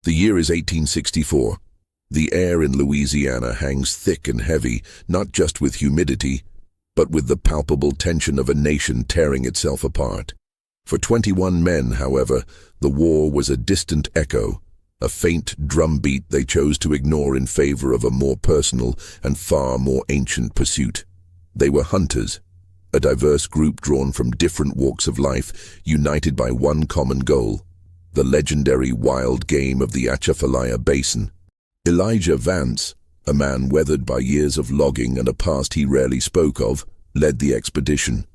The year is 1864. The air in Louisiana hangs thick and heavy, not just with humidity, but with the palpable tension of a nation tearing itself apart. For 21 men, however, the war was a distant echo, a faint drumbeat they chose to ignore in favor of a more personal and far more ancient pursuit. They were hunters, a diverse group drawn from different walks of life, united by one common goal: the legendary wild game of the Atchafalaya Basin. Elijah Vance, a man weathered by years of logging and a past he rarely spoke of, led the expedition.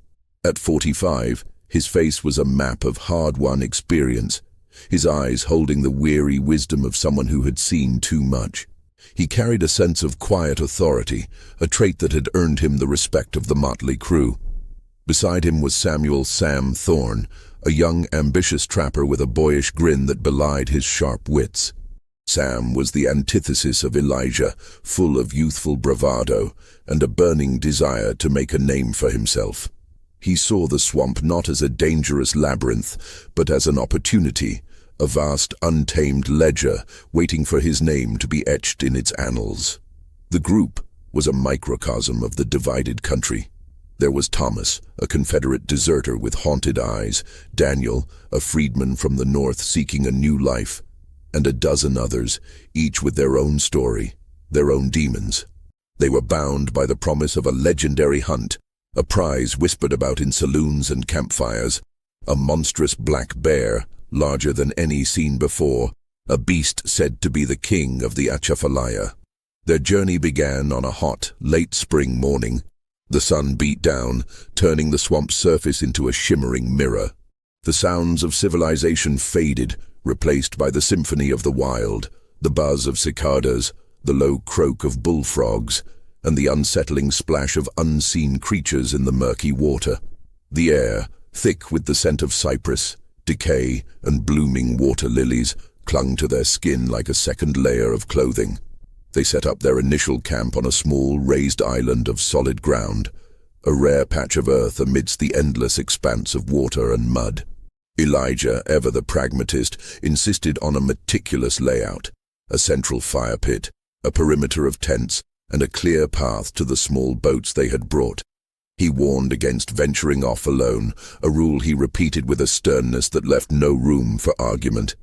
At 45, his face was a map of hard-won experience, his eyes holding the weary wisdom of someone who had seen too much. He carried a sense of quiet authority, a trait that had earned him the respect of the motley crew. Beside him was Samuel "Sam" Thorne, a young, ambitious trapper with a boyish grin that belied his sharp wits. Sam was the antithesis of Elijah, full of youthful bravado and a burning desire to make a name for himself. He saw the swamp not as a dangerous labyrinth, but as an opportunity, a vast, untamed ledger waiting for his name to be etched in its annals. The group was a microcosm of the divided country. There was Thomas, a Confederate deserter with haunted eyes, Daniel, a freedman from the north seeking a new life, and a dozen others, each with their own story, their own demons. They were bound by the promise of a legendary hunt, a prize whispered about in saloons and campfires, a monstrous black bear, larger than any seen before, a beast said to be the king of the Atchafalaya. Their journey began on a hot, late spring morning. The sun beat down, turning the swamp's surface into a shimmering mirror. The sounds of civilization faded, replaced by the symphony of the wild, the buzz of cicadas, the low croak of bullfrogs, and the unsettling splash of unseen creatures in the murky water. The air, thick with the scent of cypress, decay, and blooming water lilies, clung to their skin like a second layer of clothing. They set up their initial camp on a small, raised island of solid ground, a rare patch of earth amidst the endless expanse of water and mud. Elijah, ever the pragmatist, insisted on a meticulous layout, a central fire pit, a perimeter of tents, and a clear path to the small boats they had brought. He warned against venturing off alone, a rule he repeated with a sternness that left no room for argument.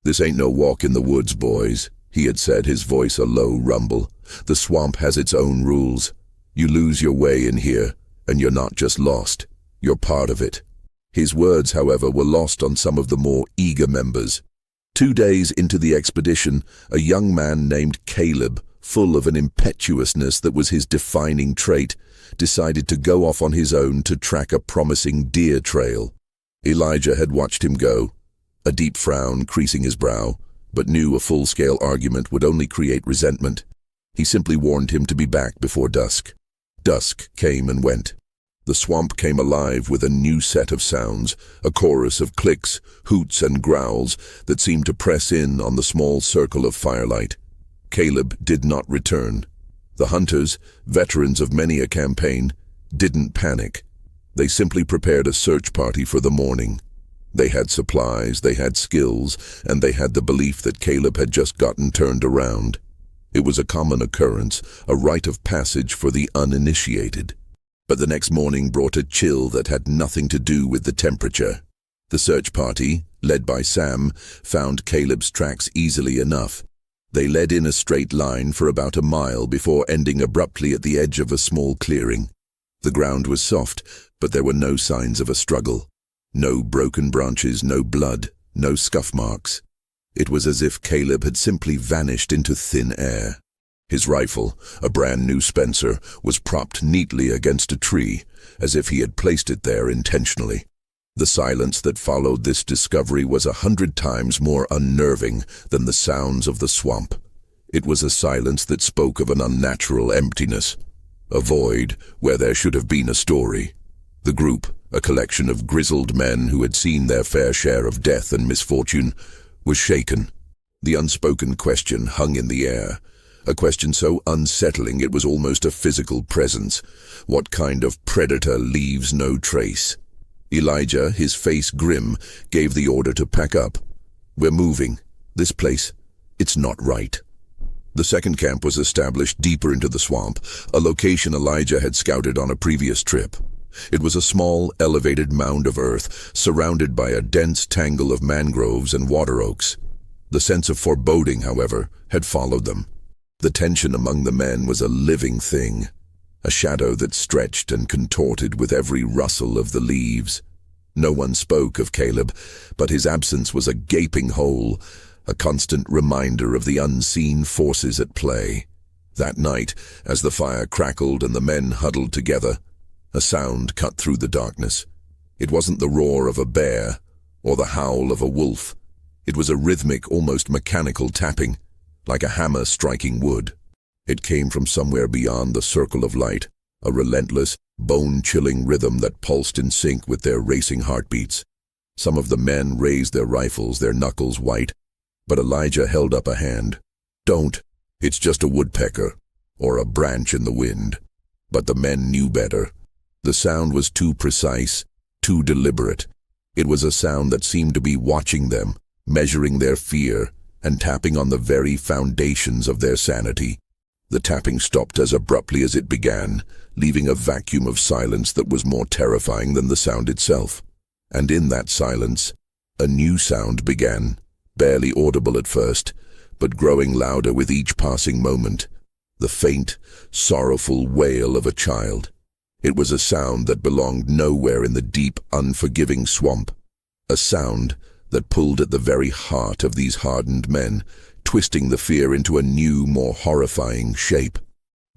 "This ain't no walk in the woods, boys," he had said, his voice a low rumble. "The swamp has its own rules. You lose your way in here, and you're not just lost, you're part of it." His words, however, were lost on some of the more eager members. 2 days into the expedition, a young man named Caleb, full of an impetuousness that was his defining trait, decided to go off on his own to track a promising deer trail. Elijah had watched him go, a deep frown creasing his brow, but knew a full-scale argument would only create resentment. He simply warned him to be back before dusk. Dusk came and went. The swamp came alive with a new set of sounds, a chorus of clicks, hoots and growls that seemed to press in on the small circle of firelight. Caleb did not return. The hunters, veterans of many a campaign, didn't panic. They simply prepared a search party for the morning. They had supplies, they had skills, and they had the belief that Caleb had just gotten turned around. It was a common occurrence, a rite of passage for the uninitiated. But the next morning brought a chill that had nothing to do with the temperature. The search party, led by Sam, found Caleb's tracks easily enough. They led in a straight line for about a mile before ending abruptly at the edge of a small clearing. The ground was soft, but there were no signs of a struggle. No broken branches, no blood, no scuff marks. It was as if Caleb had simply vanished into thin air. His rifle, a brand new Spencer, was propped neatly against a tree, as if he had placed it there intentionally. The silence that followed this discovery was 100 times more unnerving than the sounds of the swamp. It was a silence that spoke of an unnatural emptiness, a void where there should have been a story. The group, a collection of grizzled men who had seen their fair share of death and misfortune, was shaken. The unspoken question hung in the air, a question so unsettling it was almost a physical presence. What kind of predator leaves no trace? Elijah, his face grim, gave the order to pack up. "We're moving. This place, It's not right. The second camp was established deeper into the swamp, a location Elijah had scouted on a previous trip. It was a small, elevated mound of earth, surrounded by a dense tangle of mangroves and water oaks. The sense of foreboding, however, had followed them. The tension among the men was a living thing, a shadow that stretched and contorted with every rustle of the leaves. No one spoke of Caleb, but his absence was a gaping hole, a constant reminder of the unseen forces at play. That night, as the fire crackled and the men huddled together, a sound cut through the darkness. It wasn't the roar of a bear or the howl of a wolf. It was a rhythmic, almost mechanical tapping, like a hammer striking wood. It came from somewhere beyond the circle of light, a relentless, bone-chilling rhythm that pulsed in sync with their racing heartbeats. Some of the men raised their rifles, their knuckles white, but Elijah held up a hand. "Don't. It's just a woodpecker, or a branch in the wind." But the men knew better. The sound was too precise, too deliberate. It was a sound that seemed to be watching them, measuring their fear, and tapping on the very foundations of their sanity. The tapping stopped as abruptly as it began, leaving a vacuum of silence that was more terrifying than the sound itself. And in that silence, a new sound began, barely audible at first, but growing louder with each passing moment. The faint, sorrowful wail of a child. It was a sound that belonged nowhere in the deep, unforgiving swamp. A sound that pulled at the very heart of these hardened men, twisting the fear into a new, more horrifying shape.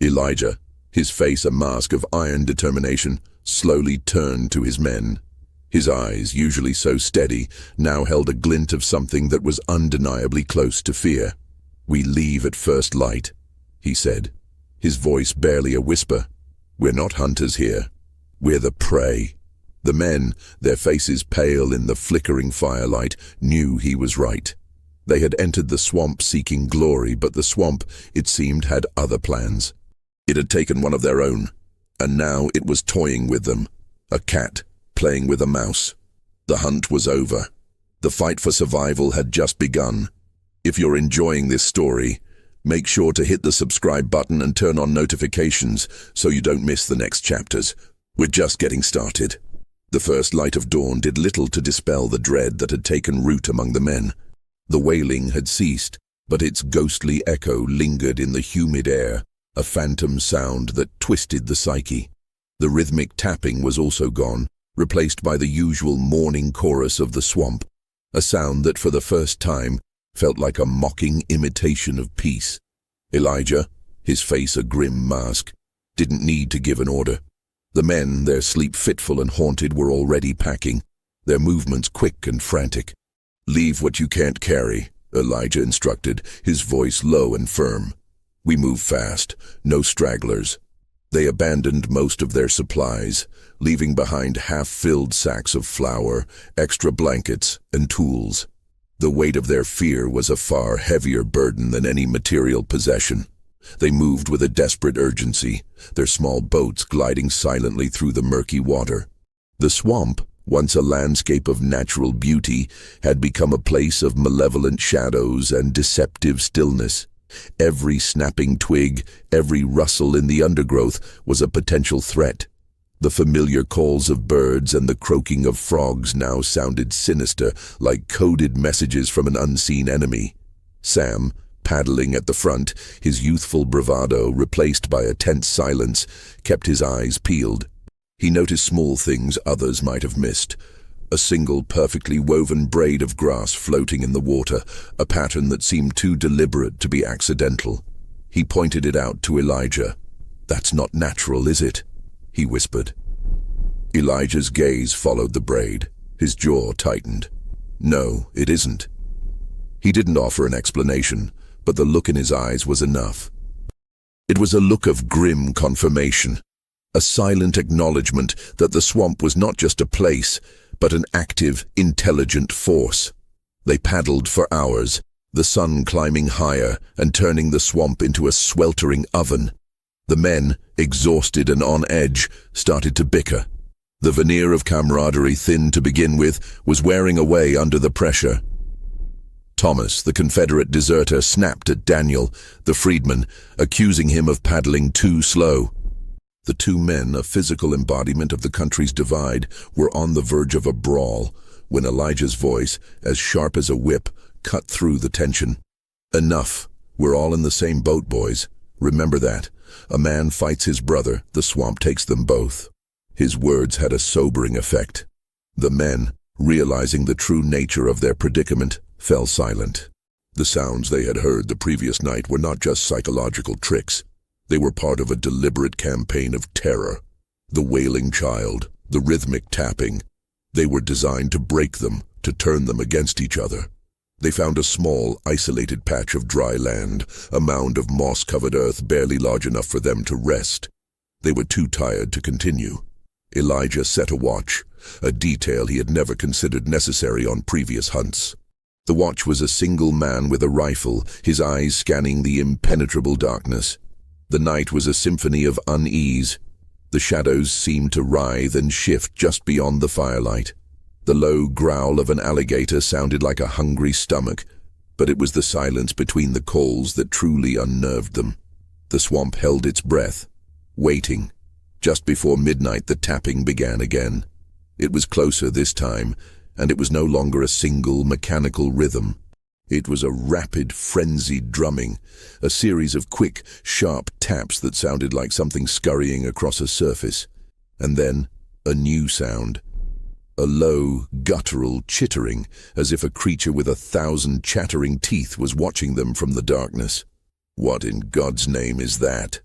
Elijah, his face a mask of iron determination, slowly turned to his men. His eyes, usually so steady, now held a glint of something that was undeniably close to fear. "We leave at first light," he said, his voice barely a whisper. "We're not hunters here. We're the prey." The men, their faces pale in the flickering firelight, knew he was right. They had entered the swamp seeking glory, but the swamp, it seemed, had other plans. It had taken one of their own, and now it was toying with them. A cat playing with a mouse. The hunt was over. The fight for survival had just begun. If you're enjoying this story, make sure to hit the subscribe button and turn on notifications so you don't miss the next chapters. We're just getting started. The first light of dawn did little to dispel the dread that had taken root among the men. The wailing had ceased, but its ghostly echo lingered in the humid air, a phantom sound that twisted the psyche. The rhythmic tapping was also gone, replaced by the usual morning chorus of the swamp, a sound that for the first time felt like a mocking imitation of peace. Elijah, his face a grim mask, didn't need to give an order. The men, their sleep fitful and haunted, were already packing, their movements quick and frantic. "Leave what you can't carry," Elijah instructed, his voice low and firm. "We move fast, no stragglers." They abandoned most of their supplies, leaving behind half-filled sacks of flour, extra blankets, and tools. The weight of their fear was a far heavier burden than any material possession. They moved with a desperate urgency, their small boats gliding silently through the murky water. The swamp, once a landscape of natural beauty, had become a place of malevolent shadows and deceptive stillness. Every snapping twig, every rustle in the undergrowth was a potential threat. The familiar calls of birds and the croaking of frogs now sounded sinister, like coded messages from an unseen enemy. Sam, paddling at the front, his youthful bravado replaced by a tense silence, kept his eyes peeled. He noticed small things others might have missed. A single perfectly woven braid of grass floating in the water, a pattern that seemed too deliberate to be accidental. He pointed it out to Elijah. "That's not natural, is it?" he whispered. Elijah's gaze followed the braid. His jaw tightened. "No, it isn't." He didn't offer an explanation, but the look in his eyes was enough. It was a look of grim confirmation, a silent acknowledgement that the swamp was not just a place, but an active, intelligent force. They paddled for hours, the sun climbing higher and turning the swamp into a sweltering oven. The men, exhausted and on edge, started to bicker. The veneer of camaraderie, thin to begin with, was wearing away under the pressure. Thomas, the Confederate deserter, snapped at Daniel, the freedman, accusing him of paddling too slow. The two men, a physical embodiment of the country's divide, were on the verge of a brawl when Elijah's voice, as sharp as a whip, cut through the tension. "Enough. We're all in the same boat, boys. Remember that. A man fights his brother, the swamp takes them both." His words had a sobering effect. The men, realizing the true nature of their predicament, fell silent. The sounds they had heard the previous night were not just psychological tricks. They were part of a deliberate campaign of terror. The wailing child, the rhythmic tapping. They were designed to break them, to turn them against each other. They found a small, isolated patch of dry land, a mound of moss-covered earth barely large enough for them to rest. They were too tired to continue. Elijah set a watch, a detail he had never considered necessary on previous hunts. The watch was a single man with a rifle, his eyes scanning the impenetrable darkness. The night was a symphony of unease. The shadows seemed to writhe and shift just beyond the firelight. The low growl of an alligator sounded like a hungry stomach, but it was the silence between the calls that truly unnerved them. The swamp held its breath, waiting. Just before midnight, the tapping began again. It was closer this time, and it was no longer a single mechanical rhythm. It was a rapid, frenzied drumming, a series of quick, sharp taps that sounded like something scurrying across a surface. And then, a new sound. A low, guttural chittering, as if a creature with 1,000 chattering teeth was watching them from the darkness. "What in God's name is that?"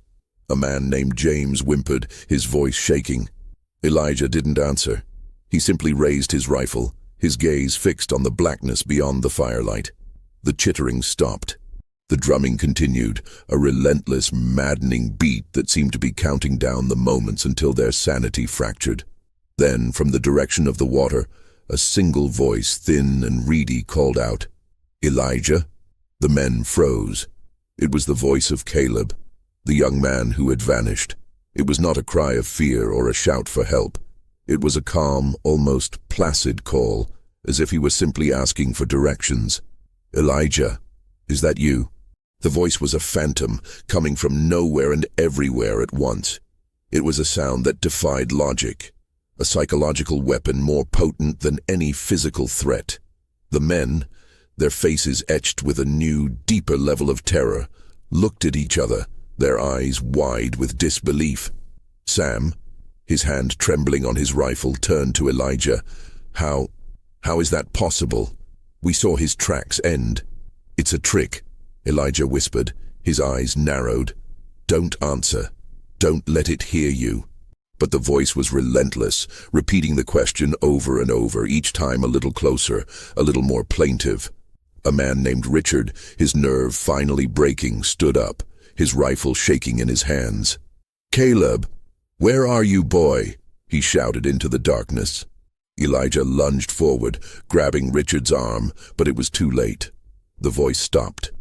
A man named James whimpered, his voice shaking. Elijah didn't answer. He simply raised his rifle, his gaze fixed on the blackness beyond the firelight. The chittering stopped. The drumming continued, a relentless, maddening beat that seemed to be counting down the moments until their sanity fractured. Then, from the direction of the water, a single voice, thin and reedy, called out, "Elijah?" The men froze. It was the voice of Caleb, the young man who had vanished. It was not a cry of fear or a shout for help. It was a calm, almost placid call, as if he were simply asking for directions. "Elijah, is that you?" The voice was a phantom, coming from nowhere and everywhere at once. It was a sound that defied logic, a psychological weapon more potent than any physical threat. The men, their faces etched with a new, deeper level of terror, looked at each other, their eyes wide with disbelief. Sam, his hand trembling on his rifle, turned to Elijah. How is that possible? We saw his tracks end." "It's a trick," Elijah whispered, his eyes narrowed. "Don't answer. Don't let it hear you." But the voice was relentless, repeating the question over and over, each time a little closer, a little more plaintive. A man named Richard, his nerve finally breaking, stood up, his rifle shaking in his hands. "Caleb, where are you, boy?" he shouted into the darkness. Elijah lunged forward, grabbing Richard's arm, but it was too late. The voice stopped.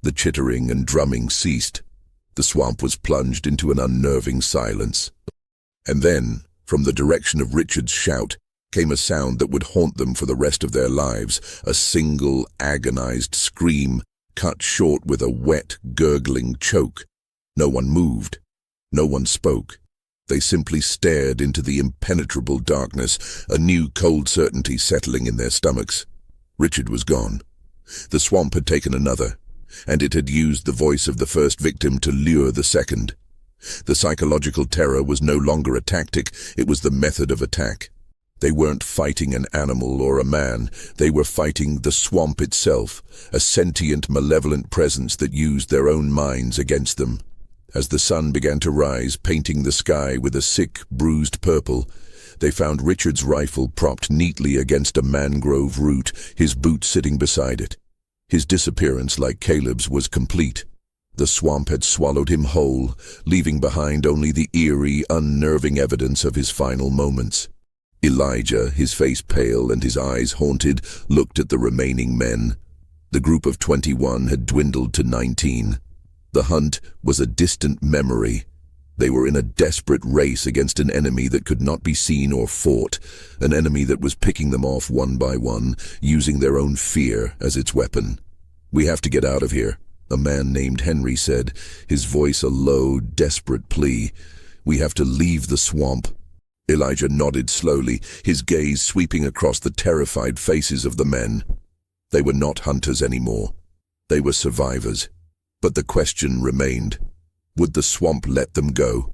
The chittering and drumming ceased. The swamp was plunged into an unnerving silence. And then, from the direction of Richard's shout, came a sound that would haunt them for the rest of their lives, a single, agonized scream, cut short with a wet, gurgling choke. No one moved. No one spoke. They simply stared into the impenetrable darkness, a new cold certainty settling in their stomachs. Richard was gone. The swamp had taken another, and it had used the voice of the first victim to lure the second. The psychological terror was no longer a tactic, it was the method of attack. They weren't fighting an animal or a man, they were fighting the swamp itself, a sentient, malevolent presence that used their own minds against them. As the sun began to rise, painting the sky with a sick, bruised purple, they found Richard's rifle propped neatly against a mangrove root, his boot sitting beside it. His disappearance, like Caleb's, was complete. The swamp had swallowed him whole, leaving behind only the eerie, unnerving evidence of his final moments. Elijah, his face pale and his eyes haunted, looked at the remaining men. The group of 21 had dwindled to 19. The hunt was a distant memory. They were in a desperate race against an enemy that could not be seen or fought, an enemy that was picking them off one by one, using their own fear as its weapon. "We have to get out of here," a man named Henry said, his voice a low, desperate plea. "We have to leave the swamp." Elijah nodded slowly, his gaze sweeping across the terrified faces of the men. They were not hunters anymore. They were survivors. But the question remained. Would the swamp let them go?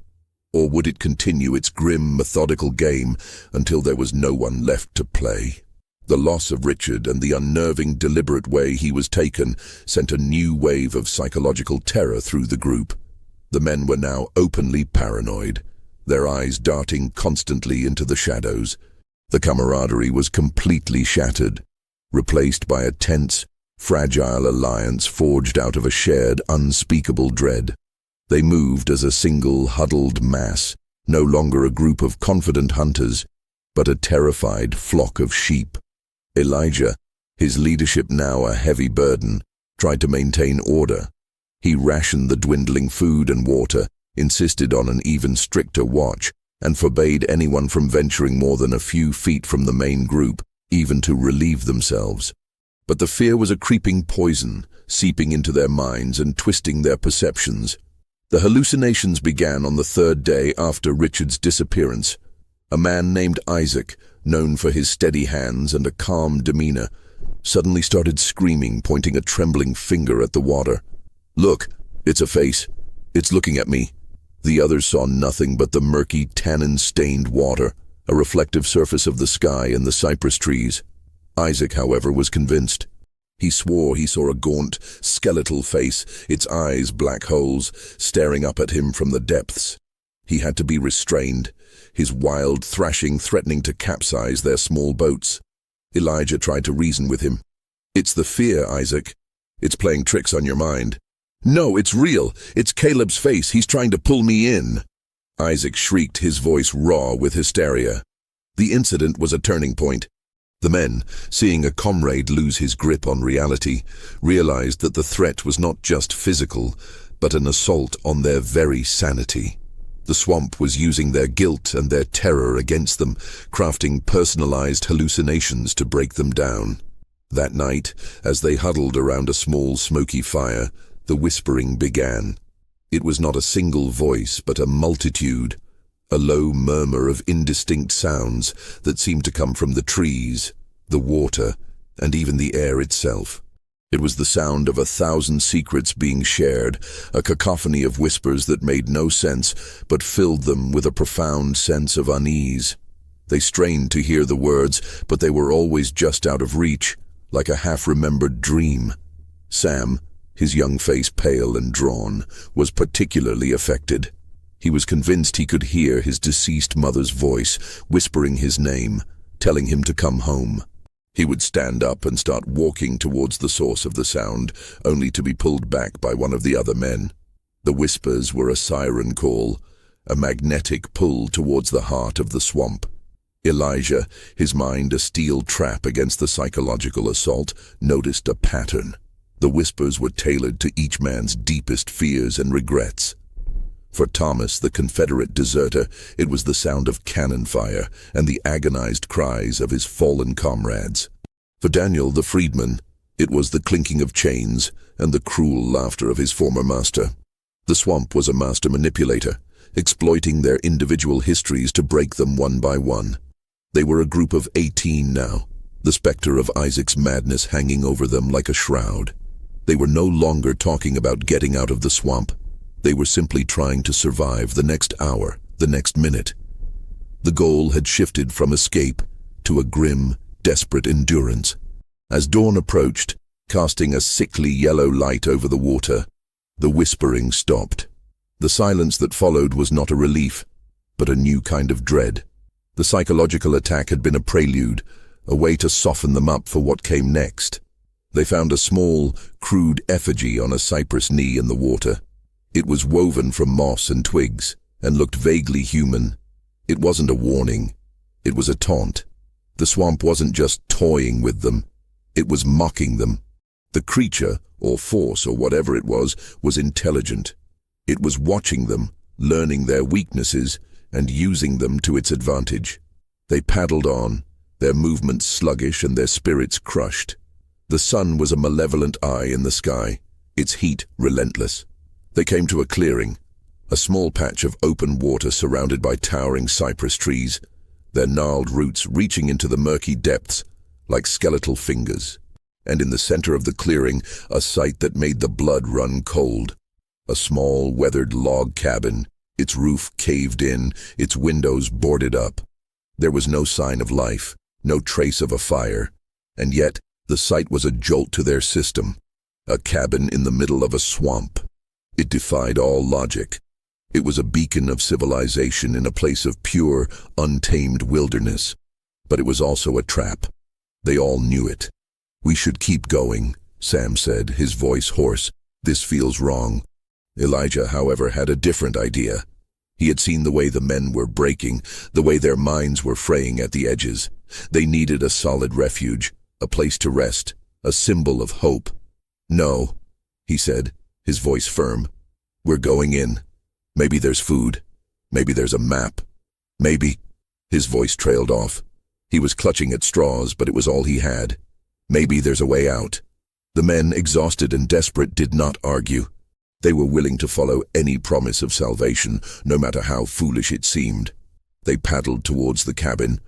Or would it continue its grim, methodical game until there was no one left to play? The loss of Richard and the unnerving, deliberate way he was taken sent a new wave of psychological terror through the group. The men were now openly paranoid, their eyes darting constantly into the shadows. The camaraderie was completely shattered, replaced by a tense, fragile alliance forged out of a shared, unspeakable dread. They moved as a single, huddled mass, no longer a group of confident hunters, but a terrified flock of sheep. Elijah, his leadership now a heavy burden, tried to maintain order. He rationed the dwindling food and water, insisted on an even stricter watch, and forbade anyone from venturing more than a few feet from the main group, even to relieve themselves. But the fear was a creeping poison, seeping into their minds and twisting their perceptions. The hallucinations began on the third day after Richard's disappearance. A man named Isaac, known for his steady hands and a calm demeanor, suddenly started screaming, pointing a trembling finger at the water. "Look, it's a face. It's looking at me." The others saw nothing but the murky, tannin-stained water, a reflective surface of the sky and the cypress trees. Isaac, however, was convinced. He swore he saw a gaunt, skeletal face, its eyes black holes, staring up at him from the depths. He had to be restrained, his wild thrashing threatening to capsize their small boats. Elijah tried to reason with him. "It's the fear, Isaac. It's playing tricks on your mind." "No, it's real. It's Caleb's face. He's trying to pull me in." Isaac shrieked, his voice raw with hysteria. The incident was a turning point. The men, seeing a comrade lose his grip on reality, realized that the threat was not just physical, but an assault on their very sanity. The swamp was using their guilt and their terror against them, crafting personalized hallucinations to break them down. That night, as they huddled around a small smoky fire, the whispering began. It was not a single voice, but a multitude, a low murmur of indistinct sounds that seemed to come from the trees, the water, and even the air itself. It was the sound of 1,000 secrets being shared, a cacophony of whispers that made no sense, but filled them with a profound sense of unease. They strained to hear the words, but they were always just out of reach, like a half-remembered dream. Sam, his young face pale and drawn, was particularly affected. He was convinced he could hear his deceased mother's voice, whispering his name, telling him to come home. He would stand up and start walking towards the source of the sound, only to be pulled back by one of the other men. The whispers were a siren call, a magnetic pull towards the heart of the swamp. Elijah, his mind a steel trap against the psychological assault, noticed a pattern. The whispers were tailored to each man's deepest fears and regrets. For Thomas, the Confederate deserter, it was the sound of cannon fire and the agonized cries of his fallen comrades. For Daniel, the freedman, it was the clinking of chains and the cruel laughter of his former master. The swamp was a master manipulator, exploiting their individual histories to break them one by one. They were a group of 18 now, the specter of Isaac's madness hanging over them like a shroud. They were no longer talking about getting out of the swamp. They were simply trying to survive the next hour, the next minute. The goal had shifted from escape to a grim, desperate endurance. As dawn approached, casting a sickly yellow light over the water, the whispering stopped. The silence that followed was not a relief, but a new kind of dread. The psychological attack had been a prelude, a way to soften them up for what came next. They found a small, crude effigy on a cypress knee in the water. It was woven from moss and twigs, and looked vaguely human. It wasn't a warning. It was a taunt. The swamp wasn't just toying with them. It was mocking them. The creature, or force, or whatever it was intelligent. It was watching them, learning their weaknesses and using them to its advantage. They paddled on, their movements sluggish and their spirits crushed. The sun was a malevolent eye in the sky, its heat relentless. They came to a clearing, a small patch of open water surrounded by towering cypress trees, their gnarled roots reaching into the murky depths like skeletal fingers. And in the center of the clearing, a sight that made the blood run cold. A small, weathered log cabin, its roof caved in, its windows boarded up. There was no sign of life, no trace of a fire, and yet the sight was a jolt to their system. A cabin in the middle of a swamp. It defied all logic. It was a beacon of civilization in a place of pure, untamed wilderness. But it was also a trap. They all knew it. "We should keep going," Sam said, his voice hoarse. "This feels wrong." Elijah, however, had a different idea. He had seen the way the men were breaking, the way their minds were fraying at the edges. They needed a solid refuge, a place to rest, a symbol of hope. "No," he said, his voice firm. "We're going in. Maybe there's food. Maybe there's a map. Maybe—" His voice trailed off. He was clutching at straws, but it was all he had. "Maybe there's a way out." The men, exhausted and desperate, did not argue. They were willing to follow any promise of salvation, no matter how foolish it seemed. They paddled towards the cabin,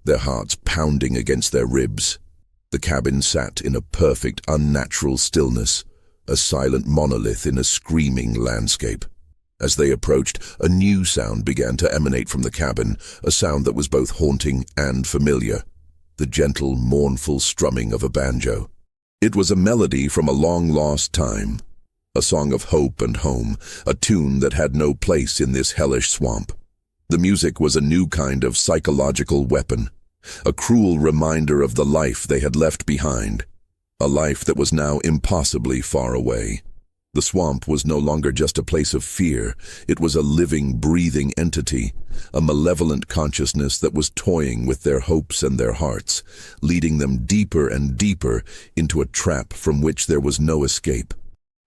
their hearts pounding against their ribs. The cabin sat in a perfect, unnatural stillness, a silent monolith in a screaming landscape. As they approached, a new sound began to emanate from the cabin, a sound that was both haunting and familiar. The gentle, mournful strumming of a banjo. It was a melody from a long-lost time, a song of hope and home, a tune that had no place in this hellish swamp. The music was a new kind of psychological weapon, a cruel reminder of the life they had left behind, a life that was now impossibly far away. The swamp was no longer just a place of fear. It was a living, breathing entity, a malevolent consciousness that was toying with their hopes and their hearts, leading them deeper and deeper into a trap from which there was no escape.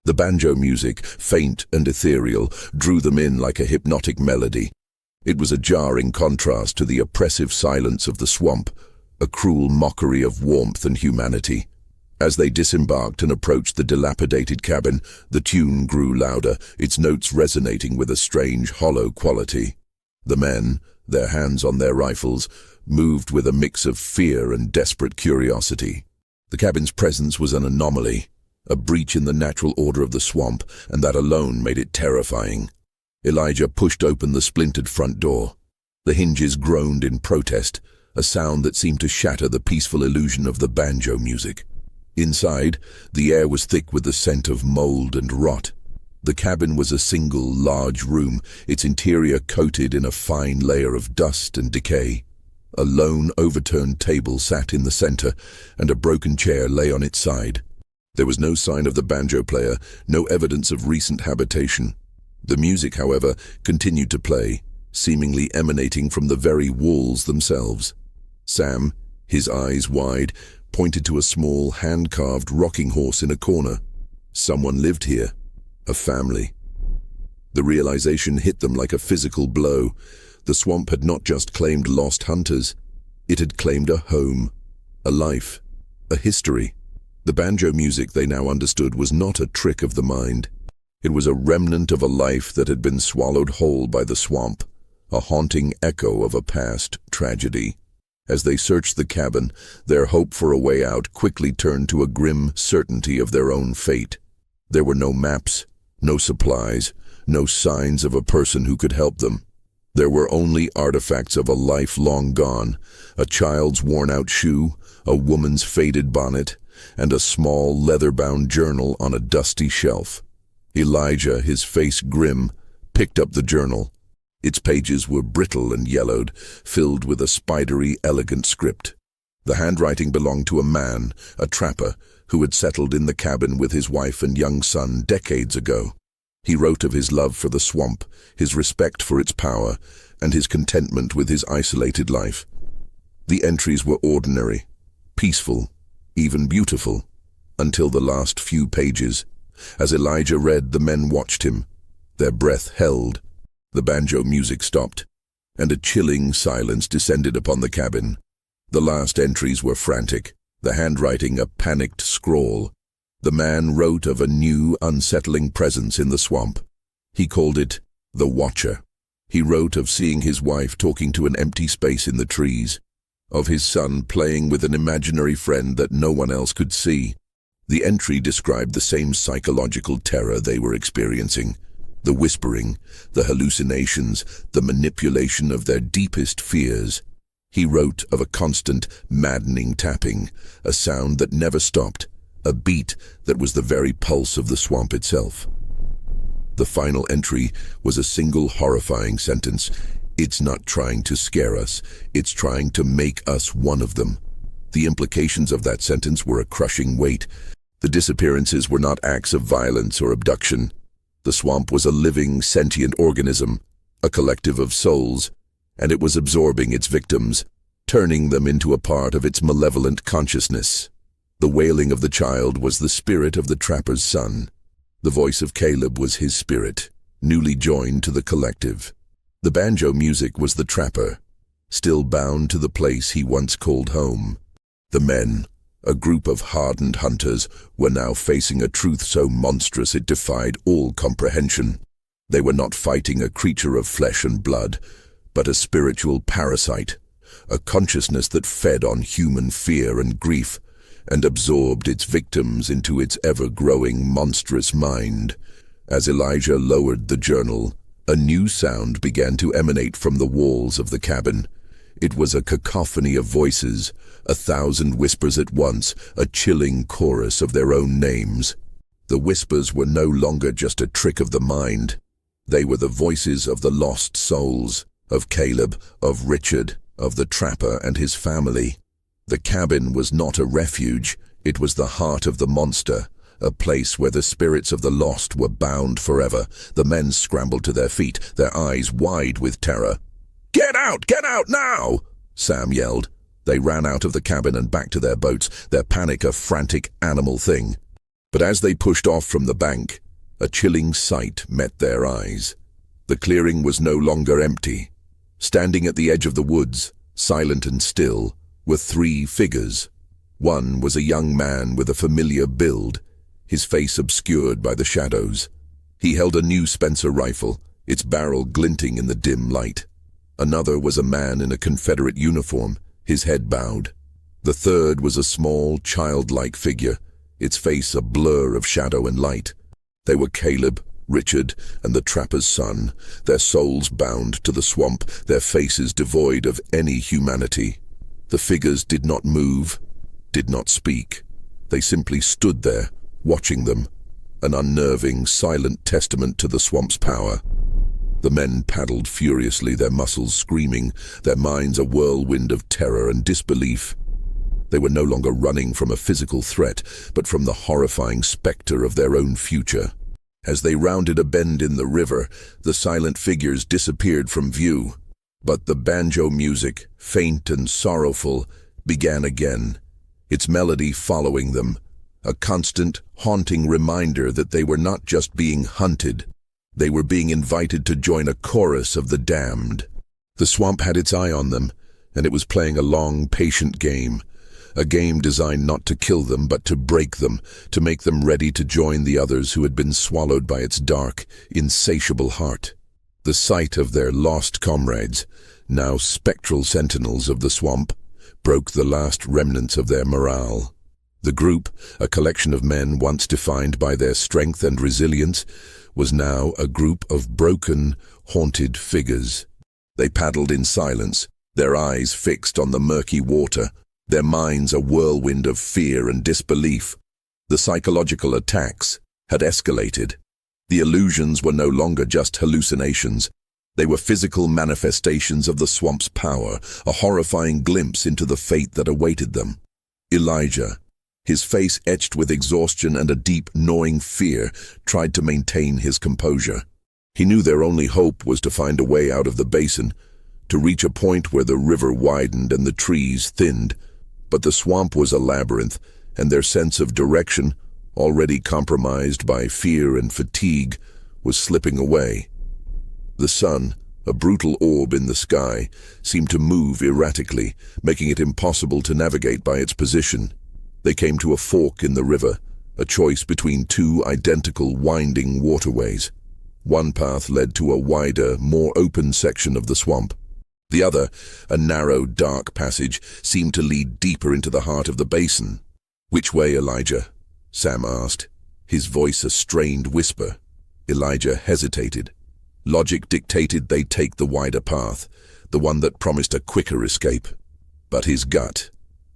The banjo music, faint and ethereal, drew them in like a hypnotic melody. It was a jarring contrast to the oppressive silence of the swamp, a cruel mockery of warmth and humanity. As they disembarked and approached the dilapidated cabin, the tune grew louder, its notes resonating with a strange, hollow quality. The men, their hands on their rifles, moved with a mix of fear and desperate curiosity. The cabin's presence was an anomaly, a breach in the natural order of the swamp, and that alone made it terrifying. Elijah pushed open the splintered front door. The hinges groaned in protest, a sound that seemed to shatter the peaceful illusion of the banjo music. Inside, the air was thick with the scent of mold and rot. The cabin was a single, large room, its interior coated in a fine layer of dust and decay. A lone, overturned table sat in the center, and a broken chair lay on its side. There was no sign of the banjo player, no evidence of recent habitation. The music, however, continued to play, seemingly emanating from the very walls themselves. Sam, his eyes wide, pointed to a small, hand-carved rocking horse in a corner. Someone lived here. A family. The realization hit them like a physical blow. The swamp had not just claimed lost hunters. It had claimed a home, a life, a history. The banjo music, they now understood, was not a trick of the mind. It was a remnant of a life that had been swallowed whole by the swamp, a haunting echo of a past tragedy. As they searched the cabin, their hope for a way out quickly turned to a grim certainty of their own fate. There were no maps, no supplies, no signs of a person who could help them. There were only artifacts of a life long gone, a child's worn-out shoe, a woman's faded bonnet, and a small leather-bound journal on a dusty shelf. Elijah, his face grim, picked up the journal. Its pages were brittle and yellowed, filled with a spidery, elegant script. The handwriting belonged to a man, a trapper, who had settled in the cabin with his wife and young son decades ago. He wrote of his love for the swamp, his respect for its power, and his contentment with his isolated life. The entries were ordinary, peaceful, even beautiful, until the last few pages. As Elijah read, the men watched him, their breath held. The banjo music stopped, and a chilling silence descended upon the cabin. The last entries were frantic, the handwriting a panicked scrawl. The man wrote of a new, unsettling presence in the swamp. He called it the Watcher. He wrote of seeing his wife talking to an empty space in the trees, of his son playing with an imaginary friend that no one else could see. The entry described the same psychological terror they were experiencing. The whispering, the hallucinations, the manipulation of their deepest fears. He wrote of a constant, maddening tapping, a sound that never stopped, a beat that was the very pulse of the swamp itself. The final entry was a single horrifying sentence. "It's not trying to scare us, it's trying to make us one of them." The implications of that sentence were a crushing weight. The disappearances were not acts of violence or abduction. The swamp was a living, sentient organism, a collective of souls, and it was absorbing its victims, turning them into a part of its malevolent consciousness. The wailing of the child was the spirit of the trapper's son. The voice of Caleb was his spirit, newly joined to the collective. The banjo music was the trapper, still bound to the place he once called home. The men, a group of hardened hunters, were now facing a truth so monstrous it defied all comprehension. They were not fighting a creature of flesh and blood, but a spiritual parasite, a consciousness that fed on human fear and grief, and absorbed its victims into its ever-growing monstrous mind. As Elijah lowered the journal, a new sound began to emanate from the walls of the cabin. It was a cacophony of voices, 1,000 whispers at once, a chilling chorus of their own names. The whispers were no longer just a trick of the mind. They were the voices of the lost souls, of Caleb, of Richard, of the trapper and his family. The cabin was not a refuge, it was the heart of the monster, a place where the spirits of the lost were bound forever. The men scrambled to their feet, their eyes wide with terror. Get out now!" Sam yelled. They ran out of the cabin and back to their boats, their panic a frantic animal thing. But as they pushed off from the bank, a chilling sight met their eyes. The clearing was no longer empty. Standing at the edge of the woods, silent and still, were 3 figures. One was a young man with a familiar build, his face obscured by the shadows. He held a new Spencer rifle, its barrel glinting in the dim light. Another was a man in a Confederate uniform, his head bowed. The third was a small, childlike figure, its face a blur of shadow and light. They were Caleb, Richard, and the trapper's son, their souls bound to the swamp, their faces devoid of any humanity. The figures did not move, did not speak. They simply stood there, watching them, an unnerving, silent testament to the swamp's power. The men paddled furiously, their muscles screaming, their minds a whirlwind of terror and disbelief. They were no longer running from a physical threat, but from the horrifying specter of their own future. As they rounded a bend in the river, the silent figures disappeared from view. But the banjo music, faint and sorrowful, began again, its melody following them, a constant, haunting reminder that they were not just being hunted, they were being invited to join a chorus of the damned. The swamp had its eye on them, and it was playing a long, patient game, a game designed not to kill them but to break them, to make them ready to join the others who had been swallowed by its dark, insatiable heart. The sight of their lost comrades, now spectral sentinels of the swamp, broke the last remnants of their morale. The group, a collection of men once defined by their strength and resilience, was now a group of broken, haunted figures. They paddled in silence, their eyes fixed on the murky water, their minds a whirlwind of fear and disbelief. The psychological attacks had escalated. The illusions were no longer just hallucinations. They were physical manifestations of the swamp's power, a horrifying glimpse into the fate that awaited them. Elijah, his face etched with exhaustion and a deep, gnawing fear, tried to maintain his composure. He knew their only hope was to find a way out of the basin, to reach a point where the river widened and the trees thinned. But the swamp was a labyrinth, and their sense of direction, already compromised by fear and fatigue, was slipping away. The sun, a brutal orb in the sky, seemed to move erratically, making it impossible to navigate by its position. They came to a fork in the river, a choice between two identical winding waterways. One path led to a wider, more open section of the swamp. The other, a narrow, dark passage, seemed to lead deeper into the heart of the basin. "Which way, Elijah?" Sam asked, his voice a strained whisper. Elijah hesitated. Logic dictated they take the wider path, the one that promised a quicker escape. But his gut,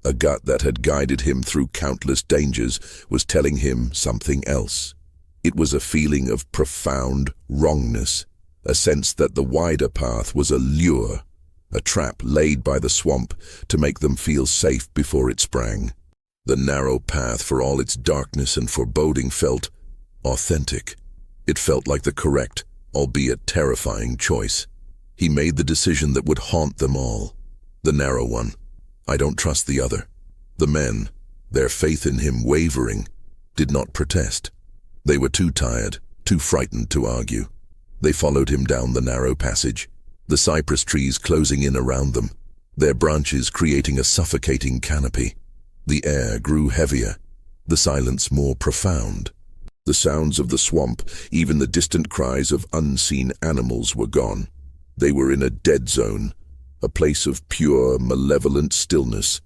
a gut that had guided him through countless dangers, was telling him something else. It was a feeling of profound wrongness, a sense that the wider path was a lure, a trap laid by the swamp to make them feel safe before it sprang. The narrow path, for all its darkness and foreboding, felt authentic. It felt like the correct, albeit terrifying, choice. He made the decision that would haunt them all. The narrow one. I don't trust the other. The men, their faith in him wavering, did not protest. They were too tired, too frightened to argue. They followed him down the narrow passage, the cypress trees closing in around them, their branches creating a suffocating canopy. The air grew heavier, the silence more profound. The sounds of the swamp, even the distant cries of unseen animals, were gone. They were in a dead zone, a place of pure, malevolent stillness.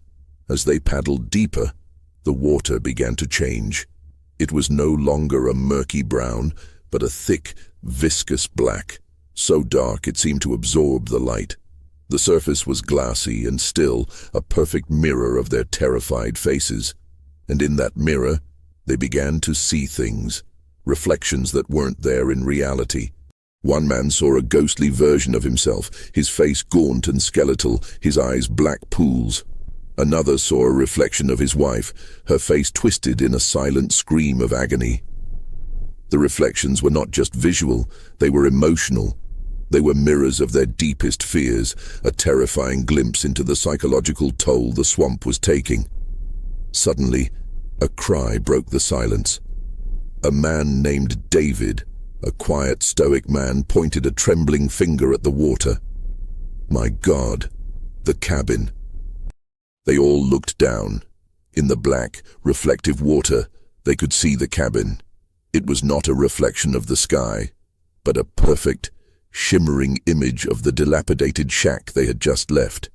As they paddled deeper, the water began to change. It was no longer a murky brown, but a thick, viscous black, so dark it seemed to absorb the light. The surface was glassy and still, a perfect mirror of their terrified faces. And in that mirror, they began to see things, reflections that weren't there in reality. One man saw a ghostly version of himself, his face gaunt and skeletal, his eyes black pools. Another saw a reflection of his wife, her face twisted in a silent scream of agony. The reflections were not just visual, they were emotional. They were mirrors of their deepest fears, a terrifying glimpse into the psychological toll the swamp was taking. Suddenly, a cry broke the silence. A man named David, a quiet, stoic man, pointed a trembling finger at the water. My God, the cabin. They all looked down. In the black, reflective water, they could see the cabin. It was not a reflection of the sky, but a perfect, shimmering image of the dilapidated shack they had just left.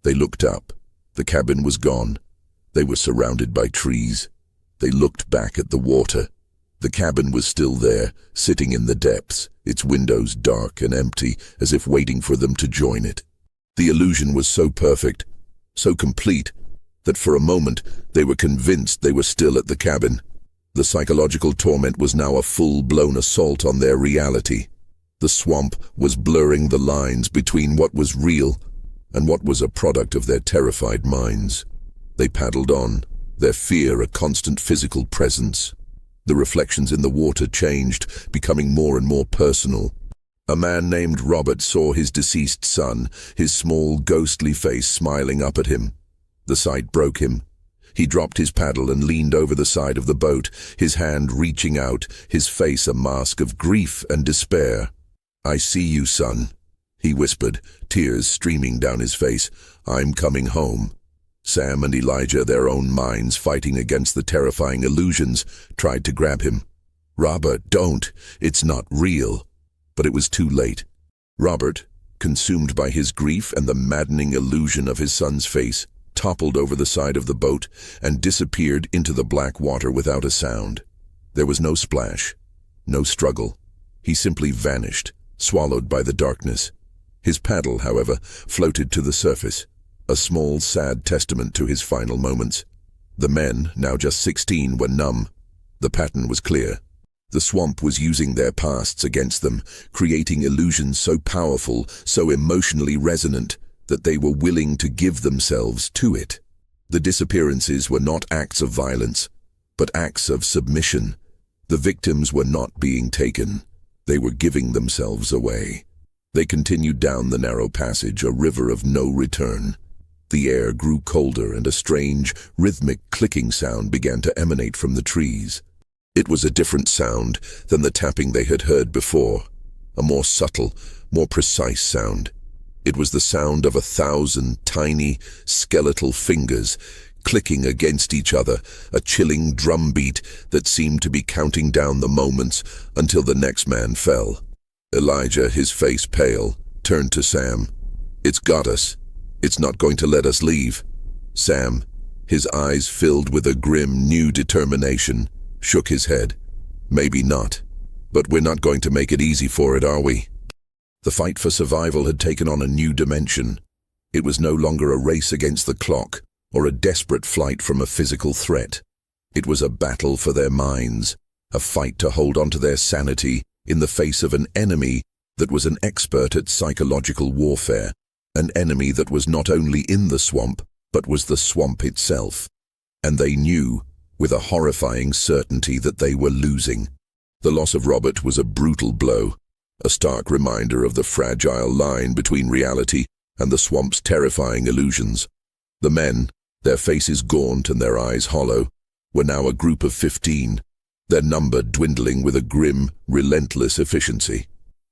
They looked up. The cabin was gone. They were surrounded by trees. They looked back at the water. The cabin was still there, sitting in the depths, its windows dark and empty, as if waiting for them to join it. The illusion was so perfect, so complete, that for a moment they were convinced they were still at the cabin. The psychological torment was now a full-blown assault on their reality. The swamp was blurring the lines between what was real and what was a product of their terrified minds. They paddled on, their fear a constant physical presence. The reflections in the water changed, becoming more and more personal. A man named Robert saw his deceased son, his small, ghostly face smiling up at him. The sight broke him. He dropped his paddle and leaned over the side of the boat, his hand reaching out, his face a mask of grief and despair. I see you, son, he whispered, tears streaming down his face. I'm coming home. Sam and Elijah, their own minds fighting against the terrifying illusions, tried to grab him. Robert, don't. It's not real. But it was too late. Robert, consumed by his grief and the maddening illusion of his son's face, toppled over the side of the boat and disappeared into the black water without a sound. There was no splash, no struggle. He simply vanished, swallowed by the darkness. His paddle, however, floated to the surface, a small, sad testament to his final moments. The men, now just 16, were numb. The pattern was clear. The swamp was using their pasts against them, creating illusions so powerful, so emotionally resonant, that they were willing to give themselves to it. The disappearances were not acts of violence, but acts of submission. The victims were not being taken. They were giving themselves away. They continued down the narrow passage, a river of no return. The air grew colder and a strange, rhythmic clicking sound began to emanate from the trees. It was a different sound than the tapping they had heard before, a more subtle, more precise sound. It was the sound of 1,000 tiny, skeletal fingers clicking against each other, a chilling drumbeat that seemed to be counting down the moments until the next man fell. Elijah, his face pale, turned to Sam. "It's got us. It's not going to let us leave." Sam, his eyes filled with a grim new determination, shook his head. "Maybe not. But we're not going to make it easy for it, are we?" The fight for survival had taken on a new dimension. It was no longer a race against the clock or a desperate flight from a physical threat. It was a battle for their minds, a fight to hold on to their sanity in the face of an enemy that was an expert at psychological warfare, an enemy that was not only in the swamp, but was the swamp itself. And they knew, with a horrifying certainty, that they were losing. The loss of Robert was a brutal blow, a stark reminder of the fragile line between reality and the swamp's terrifying illusions. The men, their faces gaunt and their eyes hollow, were now a group of 15, their number dwindling with a grim, relentless efficiency.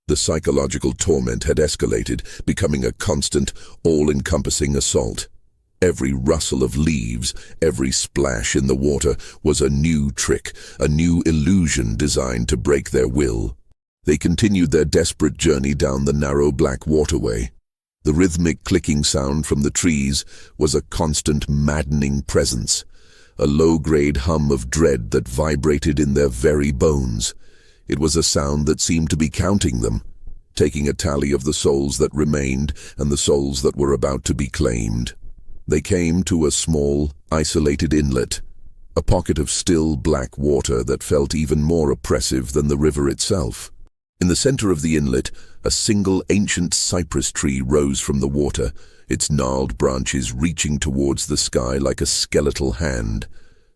The psychological torment had escalated, becoming a constant, all-encompassing assault. Every rustle of leaves, every splash in the water was a new trick, a new illusion designed to break their will. They continued their desperate journey down the narrow black waterway. The rhythmic clicking sound from the trees was a constant, maddening presence, a low-grade hum of dread that vibrated in their very bones. It was a sound that seemed to be counting them, taking a tally of the souls that remained and the souls that were about to be claimed. They came to a small, isolated inlet, a pocket of still black water that felt even more oppressive than the river itself. In the center of the inlet, a single ancient cypress tree rose from the water, its gnarled branches reaching towards the sky like a skeletal hand.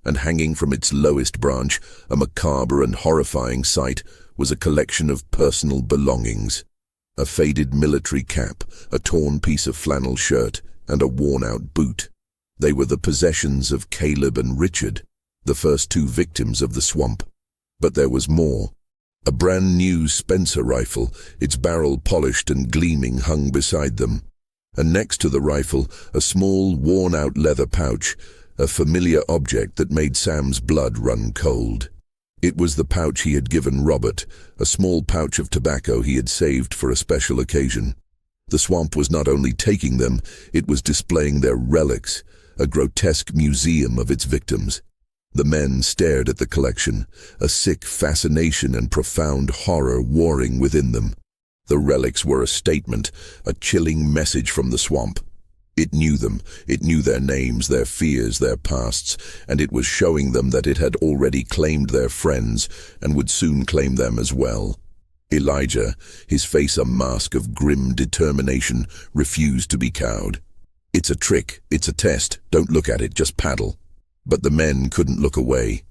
And hanging from its lowest branch, a macabre and horrifying sight, was a collection of personal belongings. A faded military cap, a torn piece of flannel shirt, and a worn-out boot. They were the possessions of Caleb and Richard, the first two victims of the swamp. But there was more. A brand-new Spencer rifle, its barrel polished and gleaming, hung beside them. And next to the rifle, a small, worn-out leather pouch, a familiar object that made Sam's blood run cold. It was the pouch he had given Robert, a small pouch of tobacco he had saved for a special occasion. The swamp was not only taking them, it was displaying their relics, a grotesque museum of its victims. The men stared at the collection, a sick fascination and profound horror warring within them. The relics were a statement, a chilling message from the swamp. It knew them, it knew their names, their fears, their pasts, and it was showing them that it had already claimed their friends and would soon claim them as well. Elijah, his face a mask of grim determination, refused to be cowed. "It's a trick, it's a test, don't look at it, just paddle." But the men couldn't look away.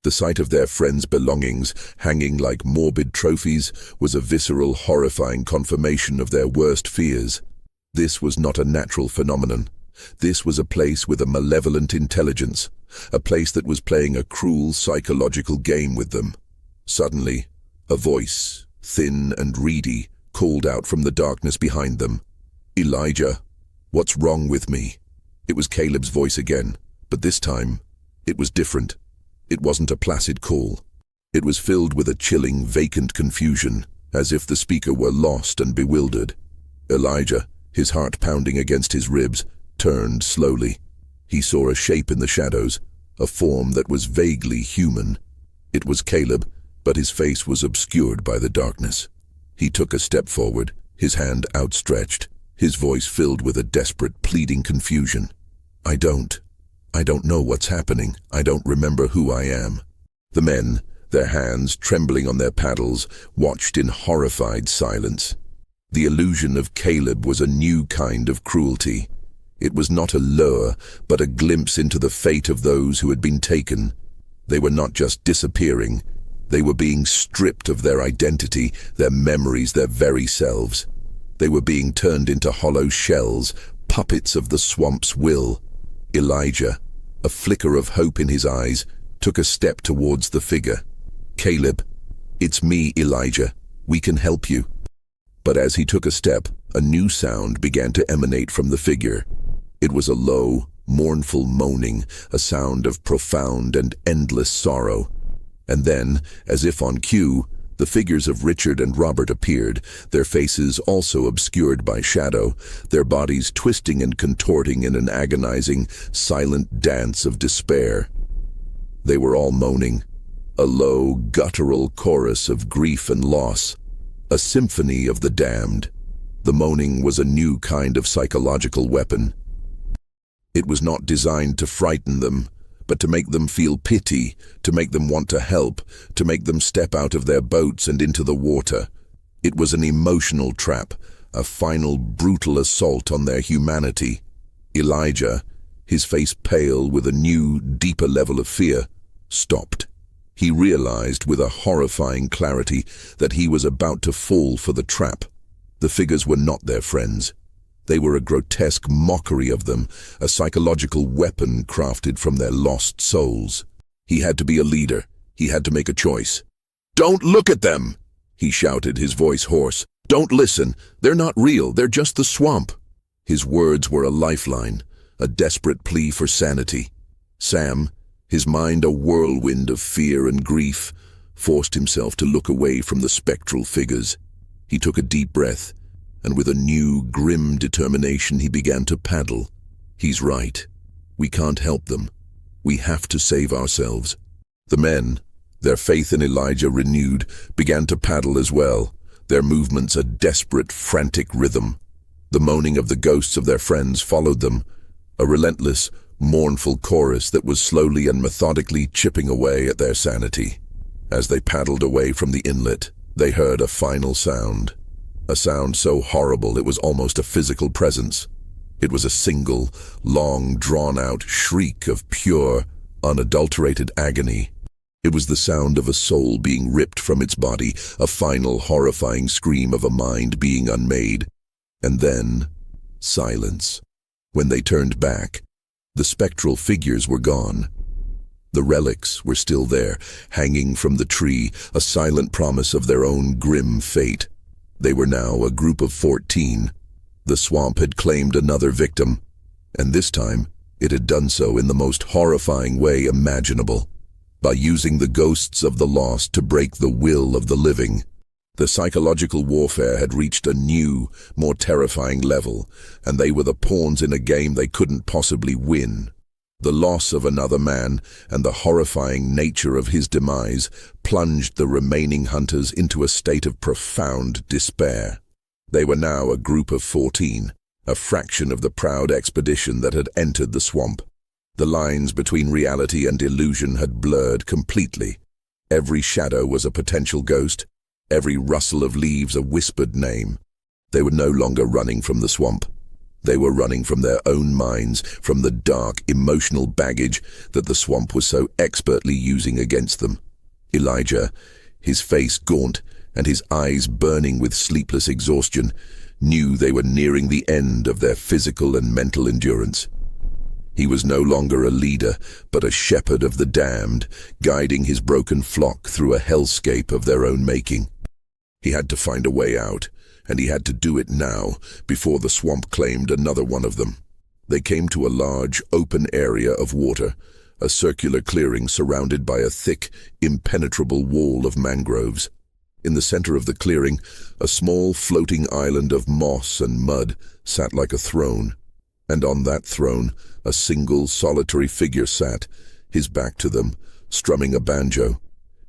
The sight of their friends' belongings, hanging like morbid trophies, was a visceral, horrifying confirmation of their worst fears. This was not a natural phenomenon. This was a place with a malevolent intelligence, a place that was playing a cruel psychological game with them. Suddenly, a voice, thin and reedy, called out from the darkness behind them. "Elijah, what's wrong with me?" It was Caleb's voice again, but this time, it was different. It wasn't a placid call. It was filled with a chilling, vacant confusion, as if the speaker were lost and bewildered. Elijah, his heart pounding against his ribs, turned slowly. He saw a shape in the shadows, a form that was vaguely human. It was Caleb, but his face was obscured by the darkness. He took a step forward, his hand outstretched, his voice filled with a desperate, pleading confusion. I don't know what's happening. I don't remember who I am." The men, their hands trembling on their paddles, watched in horrified silence. The illusion of Caleb was a new kind of cruelty. It was not a lure, but a glimpse into the fate of those who had been taken. They were not just disappearing. They were being stripped of their identity, their memories, their very selves. They were being turned into hollow shells, puppets of the swamp's will. Elijah, a flicker of hope in his eyes, took a step towards the figure. "Caleb, it's me, Elijah. We can help you." But as he took a step, a new sound began to emanate from the figure. It was a low, mournful moaning, a sound of profound and endless sorrow. And then, as if on cue, the figures of Richard and Robert appeared, their faces also obscured by shadow, their bodies twisting and contorting in an agonizing, silent dance of despair. They were all moaning, a low, guttural chorus of grief and loss, a symphony of the damned. The moaning was a new kind of psychological weapon. It was not designed to frighten them, but to make them feel pity, to make them want to help, to make them step out of their boats and into the water. It was an emotional trap, a final brutal assault on their humanity. Elijah, his face pale with a new, deeper level of fear, stopped. He realized with a horrifying clarity that he was about to fall for the trap. The figures were not their friends. They were a grotesque mockery of them, a psychological weapon crafted from their lost souls. He had to be a leader. He had to make a choice. "Don't look at them!" he shouted, his voice hoarse. "Don't listen. They're not real. They're just the swamp." His words were a lifeline, a desperate plea for sanity. Sam, his mind a whirlwind of fear and grief, forced himself to look away from the spectral figures. He took a deep breath, and with a new, grim determination he began to paddle. He's right. We can't help them. We have to save ourselves. The men, their faith in Elijah renewed, began to paddle as well, their movements a desperate, frantic rhythm. The moaning of the ghosts of their friends followed them, a relentless, mournful chorus that was slowly and methodically chipping away at their sanity. As they paddled away from the inlet, they heard a final sound. A sound so horrible it was almost a physical presence. It was a single, long, drawn-out shriek of pure, unadulterated agony. It was the sound of a soul being ripped from its body, a final, horrifying scream of a mind being unmade. And then, silence. When they turned back, the spectral figures were gone. The relics were still there, hanging from the tree, a silent promise of their own grim fate. They were now a group of 14. The swamp had claimed another victim, and this time it had done so in the most horrifying way imaginable, by using the ghosts of the lost to break the will of the living. The psychological warfare had reached a new, more terrifying level, and they were the pawns in a game they couldn't possibly win. The loss of another man and the horrifying nature of his demise plunged the remaining hunters into a state of profound despair. They were now a group of 14, a fraction of the proud expedition that had entered the swamp. The lines between reality and illusion had blurred completely. Every shadow was a potential ghost, every rustle of leaves a whispered name. They were no longer running from the swamp. They were running from their own minds, from the dark, emotional baggage that the swamp was so expertly using against them. Elijah, his face gaunt and his eyes burning with sleepless exhaustion, knew they were nearing the end of their physical and mental endurance. He was no longer a leader, but a shepherd of the damned, guiding his broken flock through a hellscape of their own making. He had to find a way out, and he had to do it now, before the swamp claimed another one of them. They came to a large, open area of water, a circular clearing surrounded by a thick, impenetrable wall of mangroves. In the center of the clearing, a small floating island of moss and mud sat like a throne, and on that throne a single solitary figure sat, his back to them, strumming a banjo.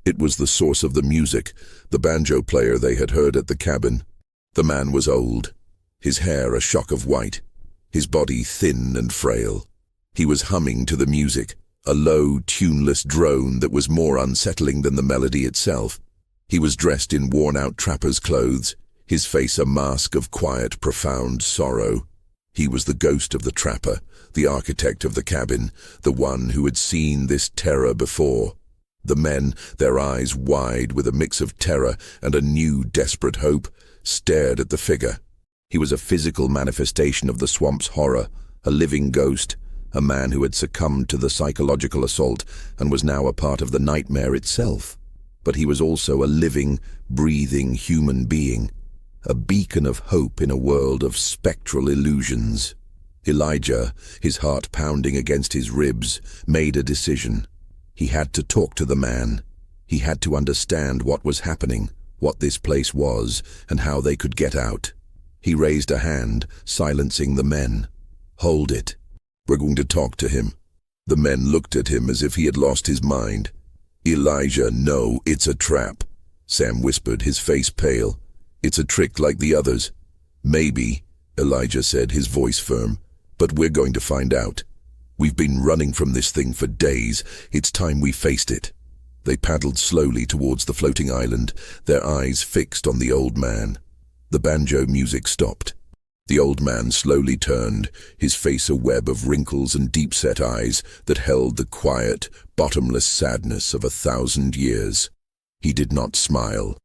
It was the source of the music, the banjo player they had heard at the cabin. The man was old, his hair a shock of white, his body thin and frail. He was humming to the music, a low, tuneless drone that was more unsettling than the melody itself. He was dressed in worn-out trapper's clothes, his face a mask of quiet, profound sorrow. He was the ghost of the trapper, the architect of the cabin, the one who had seen this terror before. The men, their eyes wide with a mix of terror and a new, desperate hope, stared at the figure. He was a physical manifestation of the swamp's horror, a living ghost, a man who had succumbed to the psychological assault and was now a part of the nightmare itself. But he was also a living, breathing human being. a beacon of hope in a world of spectral illusions. Elijah, his heart pounding against his ribs, made a decision. He had to talk to the man. He had to understand what was happening, what this place was, and how they could get out. He raised a hand, silencing the men. "Hold it. We're going to talk to him." The men looked at him as if he had lost his mind. "Elijah, no, it's a trap," Sam whispered, his face pale. "It's a trick like the others." "Maybe," Elijah said, his voice firm, "but we're going to find out. We've been running from this thing for days. It's time we faced it." They paddled slowly towards the floating island, their eyes fixed on the old man. The banjo music stopped. The old man slowly turned, his face a web of wrinkles and deep-set eyes that held the quiet, bottomless sadness of 1,000 years. He did not smile.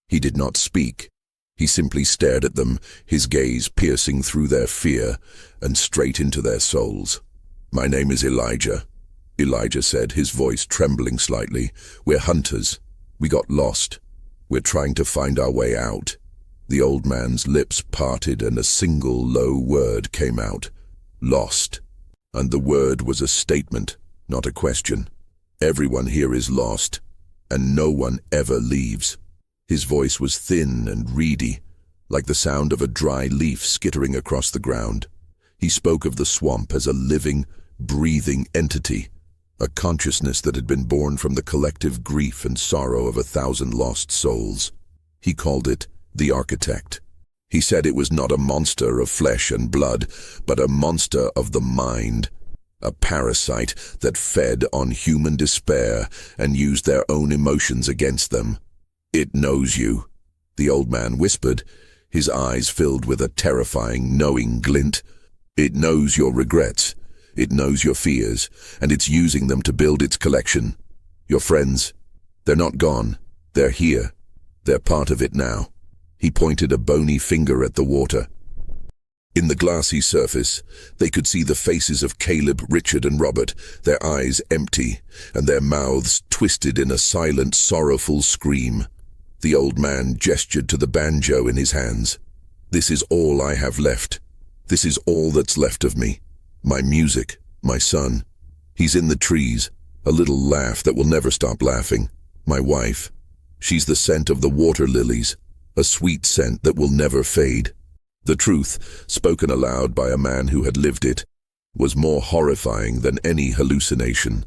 He did not speak. He simply stared at them, his gaze piercing through their fear and straight into their souls. "My name is Elijah," Elijah said, his voice trembling slightly. "We're hunters. We got lost. We're trying to find our way out." The old man's lips parted and a single low word came out. "Lost." And the word was a statement, not a question. "Everyone here is lost, and no one ever leaves." His voice was thin and reedy, like the sound of a dry leaf skittering across the ground. He spoke of the swamp as a living, breathing entity, a consciousness that had been born from the collective grief and sorrow of 1,000 lost souls. He called it the architect. He said it was not a monster of flesh and blood, but a monster of the mind, a parasite that fed on human despair and used their own emotions against them. "It knows you," the old man whispered, his eyes filled with a terrifying, knowing glint. "It knows your regrets. It knows your fears, and it's using them to build its collection. Your friends, they're not gone. They're here. They're part of it now." He pointed a bony finger at the water. In the glassy surface, they could see the faces of Caleb, Richard, and Robert, their eyes empty, and their mouths twisted in a silent, sorrowful scream. The old man gestured to the banjo in his hands. "This is all I have left. This is all that's left of me. My music, my son. He's in the trees, a little laugh that will never stop laughing. My wife. She's the scent of the water lilies, a sweet scent that will never fade." The truth, spoken aloud by a man who had lived it, was more horrifying than any hallucination.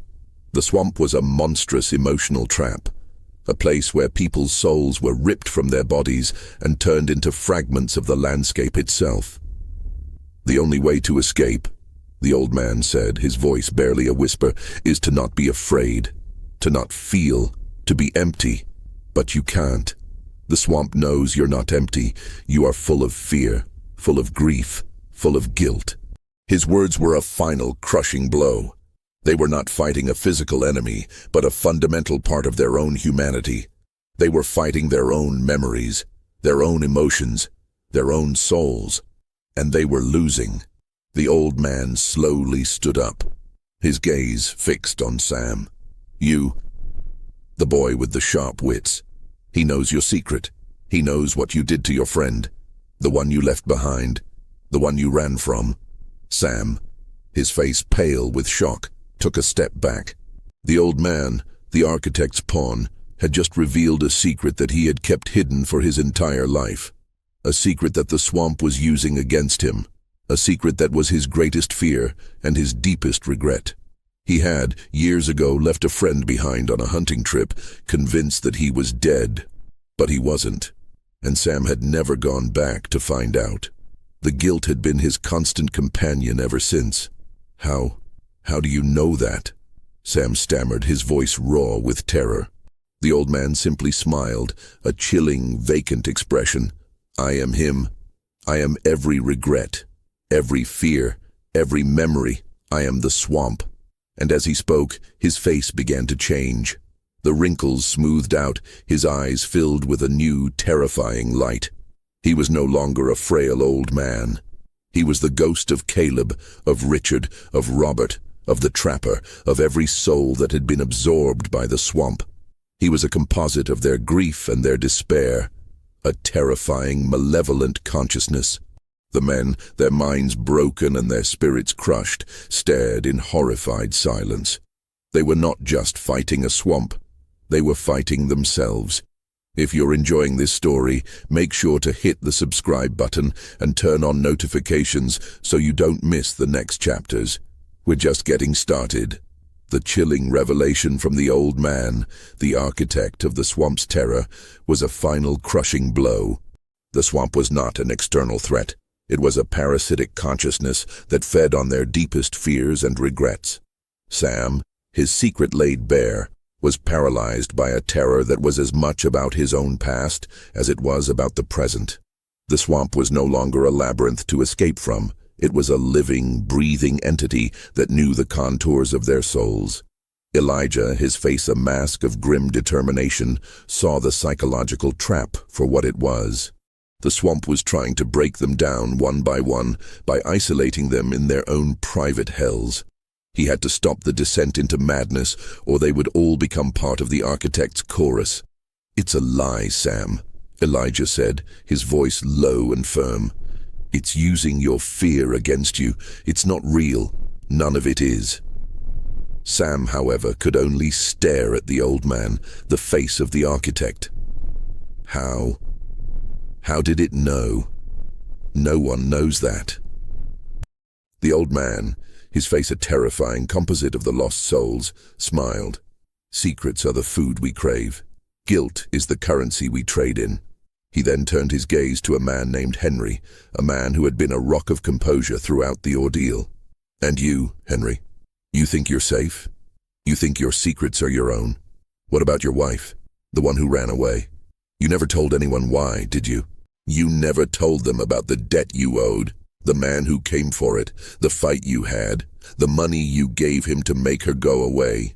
The swamp was a monstrous emotional trap, a place where people's souls were ripped from their bodies and turned into fragments of the landscape itself. "The only way to escape," the old man said, his voice barely a whisper, "is to not be afraid, to not feel, to be empty. But you can't. The swamp knows you're not empty. You are full of fear, full of grief, full of guilt." His words were a final, crushing blow. They were not fighting a physical enemy, but a fundamental part of their own humanity. They were fighting their own memories, their own emotions, their own souls, and they were losing. The old man slowly stood up, his gaze fixed on Sam. "You," the boy with the sharp wits. "He knows your secret. He knows what you did to your friend, the one you left behind, the one you ran from." Sam, his face pale with shock, took a step back. The old man, the architect's pawn, had just revealed a secret that he had kept hidden for his entire life. A secret that the swamp was using against him. A secret that was his greatest fear and his deepest regret. He had, years ago, left a friend behind on a hunting trip, convinced that he was dead. But he wasn't, and Sam had never gone back to find out. The guilt had been his constant companion ever since. How do you know that?" Sam stammered, his voice raw with terror. The old man simply smiled, a chilling, vacant expression. "I am him. I am every regret, every fear, every memory. I am the swamp." And as he spoke, his face began to change. The wrinkles smoothed out, his eyes filled with a new, terrifying light. He was no longer a frail old man. He was the ghost of Caleb, of Richard, of Robert, of the trapper, of every soul that had been absorbed by the swamp. He was a composite of their grief and their despair, a terrifying, malevolent consciousness. The men, their minds broken and their spirits crushed, stared in horrified silence. They were not just fighting a swamp. They were fighting themselves. If you're enjoying this story, make sure to hit the subscribe button and turn on notifications so you don't miss the next chapters. We're just getting started. The chilling revelation from the old man, the architect of the swamp's terror, was a final crushing blow. The swamp was not an external threat. It was a parasitic consciousness that fed on their deepest fears and regrets. Sam, his secret laid bare, was paralyzed by a terror that was as much about his own past as it was about the present. The swamp was no longer a labyrinth to escape from. It was a living, breathing entity that knew the contours of their souls. Elijah, his face a mask of grim determination, saw the psychological trap for what it was. The swamp was trying to break them down one by isolating them in their own private hells. He had to stop the descent into madness, or they would all become part of the architect's chorus. "It's a lie, Sam," Elijah said, his voice low and firm. "It's using your fear against you. It's not real. None of it is." Sam, however, could only stare at the old man, the face of the architect. How? How did it know? No one knows that. The old man, his face a terrifying composite of the lost souls, smiled. "Secrets are the food we crave. Guilt is the currency we trade in." He then turned his gaze to a man named Henry, a man who had been a rock of composure throughout the ordeal. "And you, Henry, you think you're safe? You think your secrets are your own? What about your wife, the one who ran away? You never told anyone why, did you? You never told them about the debt you owed, the man who came for it, the fight you had, the money you gave him to make her go away,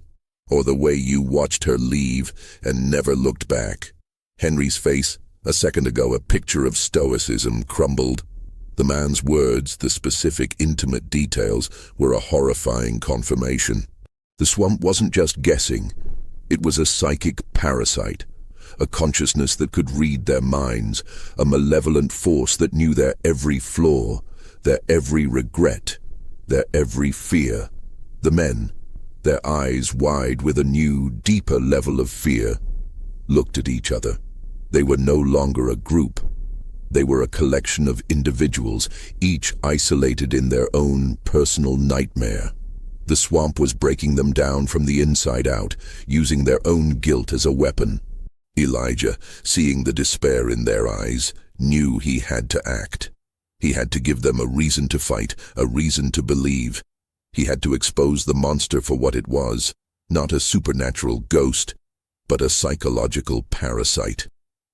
or the way you watched her leave and never looked back." Henry's face, a second ago a picture of stoicism, crumbled. The man's words, the specific, intimate details, were a horrifying confirmation. The swamp wasn't just guessing. It was a psychic parasite, a consciousness that could read their minds, a malevolent force that knew their every flaw, their every regret, their every fear. The men, their eyes wide with a new, deeper level of fear, looked at each other. They were no longer a group. They were a collection of individuals, each isolated in their own personal nightmare. The swamp was breaking them down from the inside out, using their own guilt as a weapon. Elijah, seeing the despair in their eyes, knew he had to act. He had to give them a reason to fight, a reason to believe. He had to expose the monster for what it was, not a supernatural ghost, but a psychological parasite.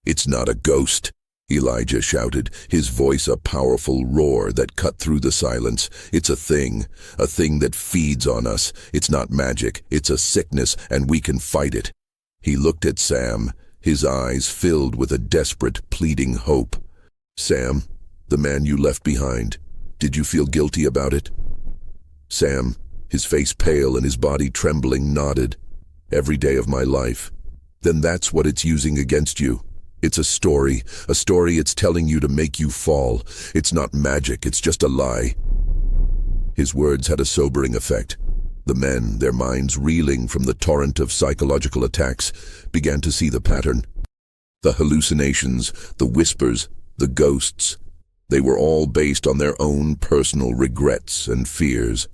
"It's not a ghost," Elijah shouted, his voice a powerful roar that cut through the silence. "It's a thing that feeds on us. It's not magic, it's a sickness, and we can fight it." He looked at Sam, his eyes filled with a desperate, pleading hope. "Sam, the man you left behind, did you feel guilty about it?" Sam, his face pale and his body trembling, nodded. "Every day of my life." "Then that's what it's using against you. It's a story it's telling you to make you fall. It's not magic, it's just a lie." His words had a sobering effect. The men, their minds reeling from the torrent of psychological attacks, began to see the pattern. The hallucinations, the whispers, the ghosts, they were all based on their own personal regrets and fears.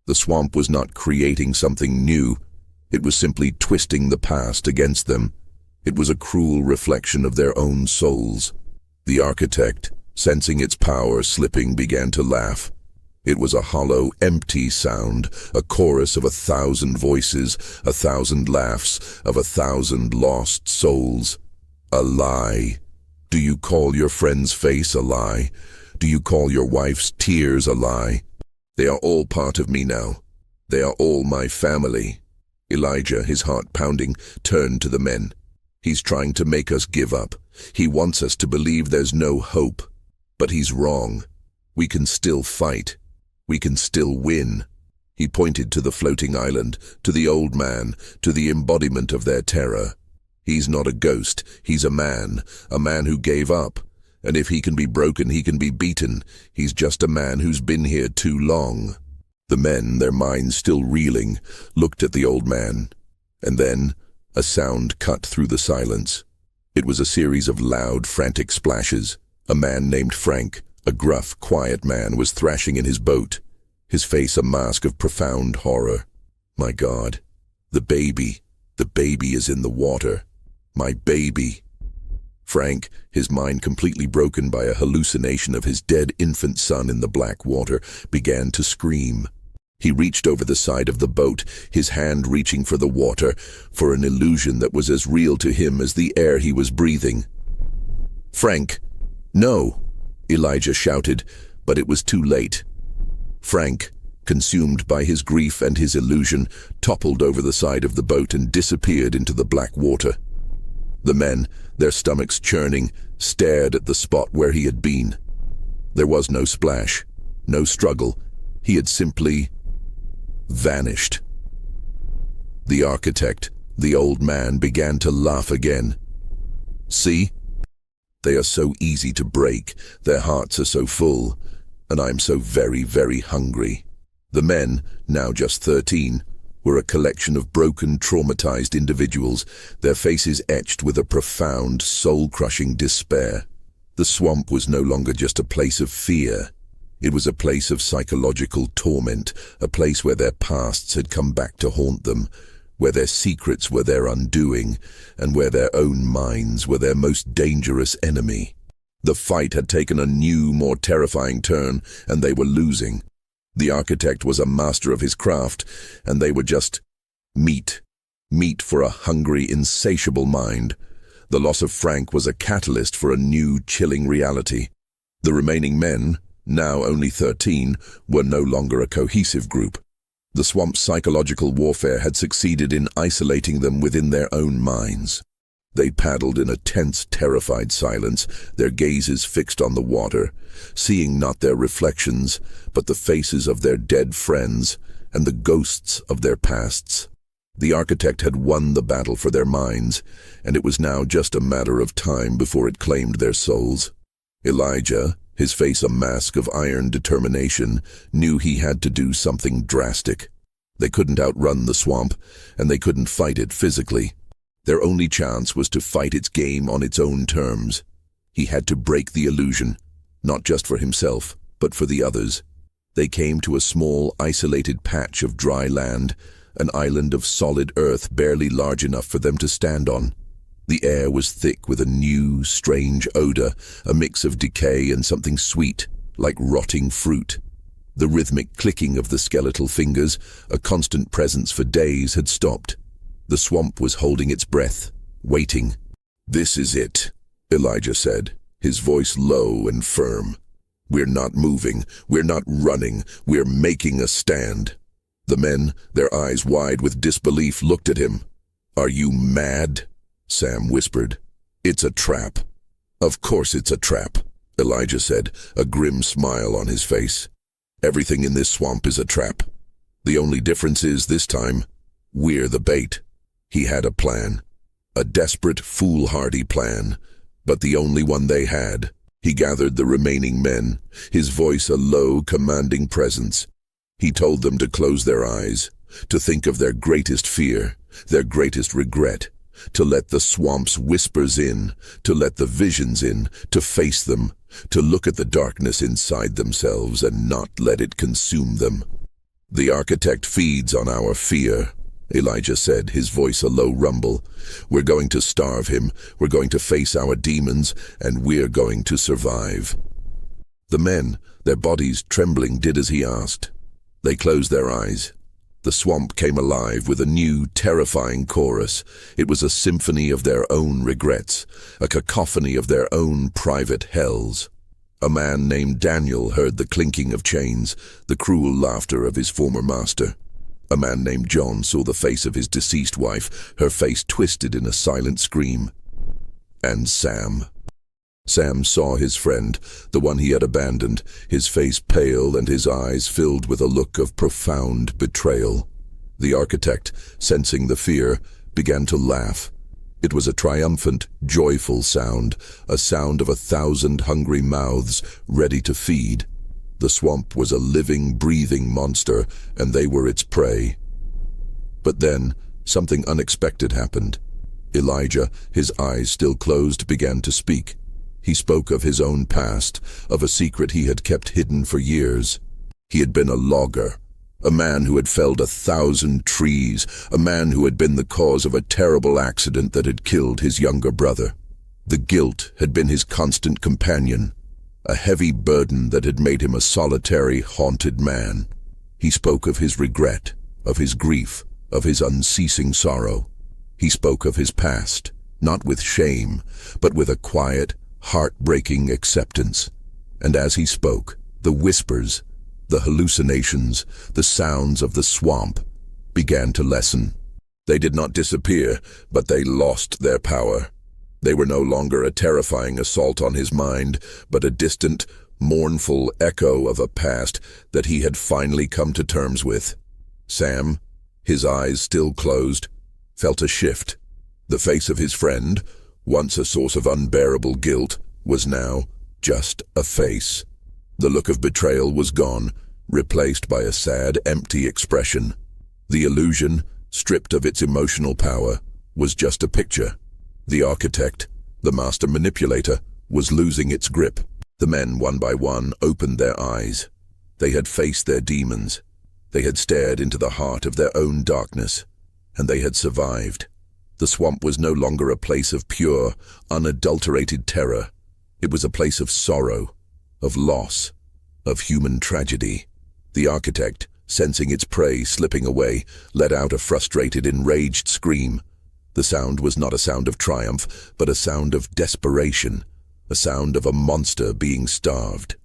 The swamp was not creating something new. It was simply twisting the past against them. It was a cruel reflection of their own souls. The architect, sensing its power slipping, began to laugh. It was a hollow, empty sound, a chorus of 1,000 voices, 1,000 laughs, of 1,000 lost souls. A lie. Do you call your friend's face a lie? Do you call your wife's tears a lie? They are all part of me now. They are all my family. Elijah, his heart pounding, turned to the men. He's trying to make us give up. He wants us to believe there's no hope. But he's wrong. We can still fight. We can still win. He pointed to the floating island, to the old man, to the embodiment of their terror. He's not a ghost, he's a man who gave up. And if he can be broken, he can be beaten. He's just a man who's been here too long. The men, their minds still reeling, looked at the old man. And then, a sound cut through the silence. It was a series of loud, frantic splashes. A man named Frank, a gruff, quiet man, was thrashing in his boat, his face a mask of profound horror. My God, the baby is in the water. My baby. Frank, his mind completely broken by a hallucination of his dead infant son in the black water, began to scream. He reached over the side of the boat, his hand reaching for the water, for an illusion that was as real to him as the air he was breathing. "Frank, no!" Elijah shouted, but it was too late. Frank, consumed by his grief and his illusion, toppled over the side of the boat and disappeared into the black water. The men, their stomachs churning, stared at the spot where he had been. There was no splash, no struggle. He had simply vanished. The architect, the old man, began to laugh again. "See? They are so easy to break, their hearts are so full, and I'm so very, very hungry." The men, now just 13, were a collection of broken, traumatized individuals, their faces etched with a profound, soul-crushing despair. The swamp was no longer just a place of fear. It was a place of psychological torment, a place where their pasts had come back to haunt them, where their secrets were their undoing, and where their own minds were their most dangerous enemy. The fight had taken a new, more terrifying turn, and they were losing. The architect was a master of his craft, and they were just meat for a hungry, insatiable mind. The loss of Frank was a catalyst for a new, chilling reality. The remaining men, now only 13, were no longer a cohesive group. The swamp's psychological warfare had succeeded in isolating them within their own minds. They paddled in a tense, terrified silence, their gazes fixed on the water, seeing not their reflections, but the faces of their dead friends and the ghosts of their pasts. The architect had won the battle for their minds, and it was now just a matter of time before it claimed their souls. Elijah, his face a mask of iron determination, knew he had to do something drastic. They couldn't outrun the swamp, and they couldn't fight it physically. Their only chance was to fight its game on its own terms. He had to break the illusion, not just for himself, but for the others. They came to a small, isolated patch of dry land, an island of solid earth barely large enough for them to stand on. The air was thick with a new, strange odor, a mix of decay and something sweet, like rotting fruit. The rhythmic clicking of the skeletal fingers, a constant presence for days, had stopped. The swamp was holding its breath, waiting. "This is it," Elijah said, his voice low and firm. "We're not moving, we're not running, we're making a stand." The men, their eyes wide with disbelief, looked at him. "Are you mad?" Sam whispered. "It's a trap." "Of course it's a trap," Elijah said, a grim smile on his face. "Everything in this swamp is a trap. The only difference is, this time, we're the bait." He had a plan. A desperate, foolhardy plan, but the only one they had. He gathered the remaining men, his voice a low, commanding presence. He told them to close their eyes, to think of their greatest fear, their greatest regret, to let the swamp's whispers in, to let the visions in, to face them, to look at the darkness inside themselves and not let it consume them. "The architect feeds on our fear," Elijah said, his voice a low rumble. "We're going to starve him, we're going to face our demons, and we're going to survive." The men, their bodies trembling, did as he asked. They closed their eyes. The swamp came alive with a new, terrifying chorus. It was a symphony of their own regrets, a cacophony of their own private hells. A man named Daniel heard the clinking of chains, the cruel laughter of his former master. A man named John saw the face of his deceased wife, her face twisted in a silent scream. And Sam. Sam saw his friend, the one he had abandoned, his face pale and his eyes filled with a look of profound betrayal. The architect, sensing the fear, began to laugh. It was a triumphant, joyful sound, a sound of 1,000 hungry mouths ready to feed. The swamp was a living, breathing monster, and they were its prey. But then, something unexpected happened. Elijah, his eyes still closed, began to speak. He spoke of his own past, of a secret he had kept hidden for years. He had been a logger, a man who had felled 1,000 trees, a man who had been the cause of a terrible accident that had killed his younger brother. The guilt had been his constant companion, a heavy burden that had made him a solitary, haunted man. He spoke of his regret, of his grief, of his unceasing sorrow. He spoke of his past, not with shame, but with a quiet, heart-breaking acceptance. And as he spoke, the whispers, the hallucinations, the sounds of the swamp began to lessen. They did not disappear, but they lost their power. They were no longer a terrifying assault on his mind, but a distant, mournful echo of a past that he had finally come to terms with. Sam, his eyes still closed, felt a shift. The face of his friend, once a source of unbearable guilt, was now just a face. The look of betrayal was gone, replaced by a sad, empty expression. The illusion, stripped of its emotional power, was just a picture. The architect, the master manipulator, was losing its grip. The men, one by one, opened their eyes. They had faced their demons. They had stared into the heart of their own darkness, and they had survived. The swamp was no longer a place of pure, unadulterated terror. It was a place of sorrow, of loss, of human tragedy. The architect, sensing its prey slipping away, let out a frustrated, enraged scream. The sound was not a sound of triumph, but a sound of desperation, a sound of a monster being starved.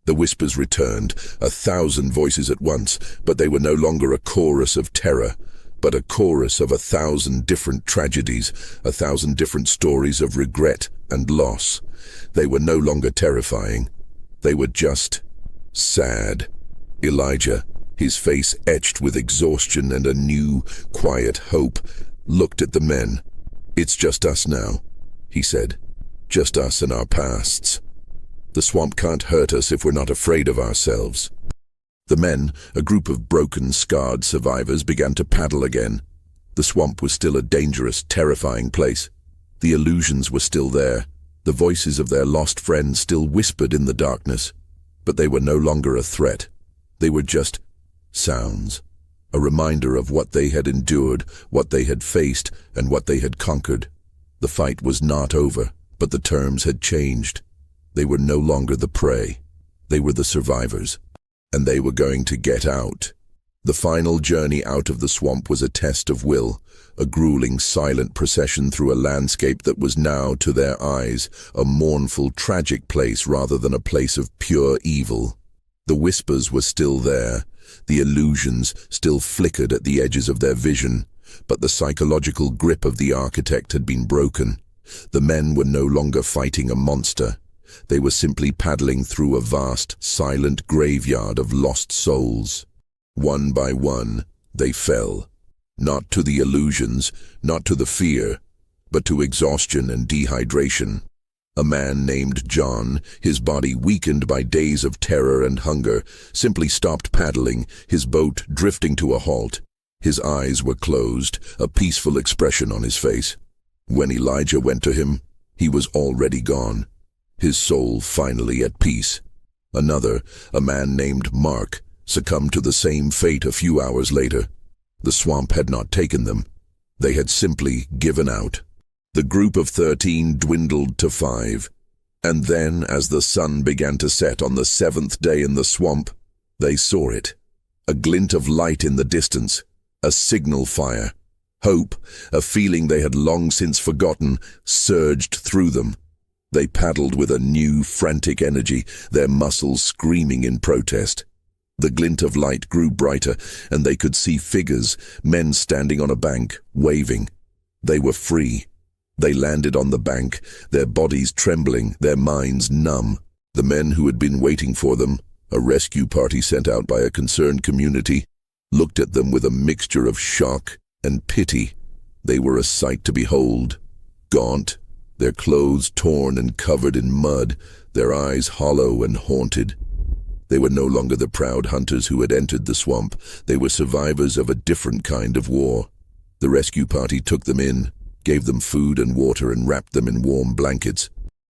The whispers returned, 1,000 voices at once, but they were no longer a chorus of terror, but a chorus of 1,000 different tragedies, 1,000 different stories of regret and loss. They were no longer terrifying. They were just sad. Elijah, his face etched with exhaustion and a new, quiet hope, looked at the men. "It's just us now," he said. "Just us and our pasts. The swamp can't hurt us if we're not afraid of ourselves." The men, a group of broken, scarred survivors, began to paddle again. The swamp was still a dangerous, terrifying place. The illusions were still there. The voices of their lost friends still whispered in the darkness. But they were no longer a threat. They were just sounds, a reminder of what they had endured, what they had faced, and what they had conquered. The fight was not over, but the terms had changed. They were no longer the prey. They were the survivors. And they were going to get out. The final journey out of the swamp was a test of will, a grueling, silent procession through a landscape that was now, to their eyes, a mournful, tragic place rather than a place of pure evil. The whispers were still there. The illusions still flickered at the edges of their vision, but the psychological grip of the architect had been broken. The men were no longer fighting a monster. They were simply paddling through a vast, silent graveyard of lost souls. One by one, they fell. Not to the illusions, not to the fear, but to exhaustion and dehydration. A man named John, his body weakened by days of terror and hunger, simply stopped paddling, his boat drifting to a halt. His eyes were closed, a peaceful expression on his face. When Elijah went to him, he was already gone, his soul finally at peace. Another, a man named Mark, succumbed to the same fate a few hours later. The swamp had not taken them. They had simply given out. The group of 13 dwindled to 5. And then, as the sun began to set on the 7th day in the swamp, they saw it. A glint of light in the distance, a signal fire. Hope, a feeling they had long since forgotten, surged through them. They paddled with a new, frantic energy, their muscles screaming in protest. The glint of light grew brighter, and they could see figures, men standing on a bank, waving. They were free. They landed on the bank, their bodies trembling, their minds numb. The men who had been waiting for them, a rescue party sent out by a concerned community, looked at them with a mixture of shock and pity. They were a sight to behold. Gaunt, their clothes torn and covered in mud, their eyes hollow and haunted. They were no longer the proud hunters who had entered the swamp. They were survivors of a different kind of war. The rescue party took them in, gave them food and water, and wrapped them in warm blankets.